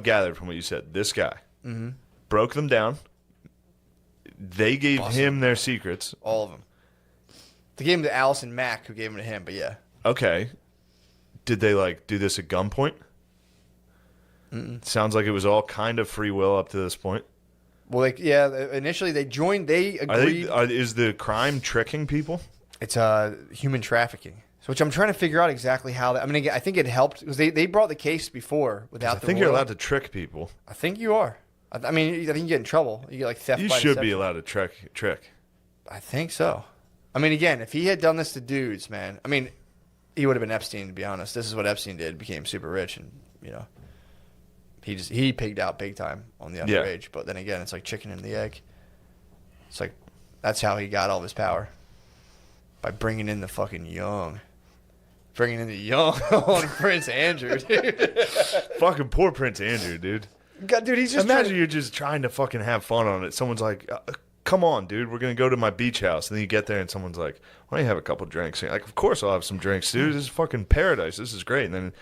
gathered from what you said, this guy broke them down, they gave him their secrets. All of them. They gave him to Allison Mack, who gave them to him. But yeah. Okay. Did they like do this at gunpoint? Sounds like it was all kind of free will up to this point. Well, like initially they joined. They agreed. Is the crime tricking people? It's human trafficking. So, which I'm trying to figure out exactly how that. I mean, again, I think it helped because they brought the case before without. I think you're allowed to trick people. I think you are. I mean, I think you get in trouble. You get like theft. You by should be deception. allowed to trick. I think so. I mean, again, if he had done this to dudes, man, I mean, he would have been Epstein. To be honest, this is what Epstein did. Became super rich, and he pigged out big time on the underage. But then again, it's like chicken and the egg. It's like that's how he got all of his power, by bringing in the fucking young. Bringing in the young on Prince Andrew, dude. Fucking poor Prince Andrew, dude. God, dude, he's just imagine you're just trying to fucking have fun on it. Someone's like, "Come on, dude, we're gonna go to my beach house," and then you get there and someone's like, "Why don't you have a couple drinks?" And you're like, "Of course I'll have some drinks, dude. This is fucking paradise. This is great." And then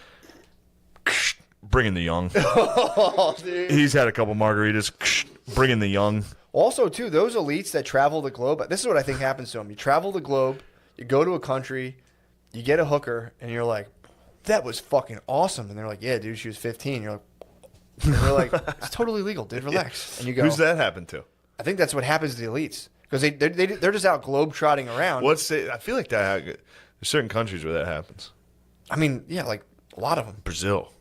bring in the young. Oh, dude. He's had a couple margaritas. Bring in the young. Also, too, those elites that travel the globe. This is what I think happens to them. You travel the globe. You go to a country. You get a hooker, and you're like, "That was fucking awesome." And they're like, "Yeah, dude, she was 15." You're like, they're like, "It's totally legal, dude. Relax." And you go, "Who's that happen to?" I think that's what happens to the elites because they're just out globe trotting around. I feel like that. There's certain countries where that happens. I mean, yeah, like a lot of them. Brazil.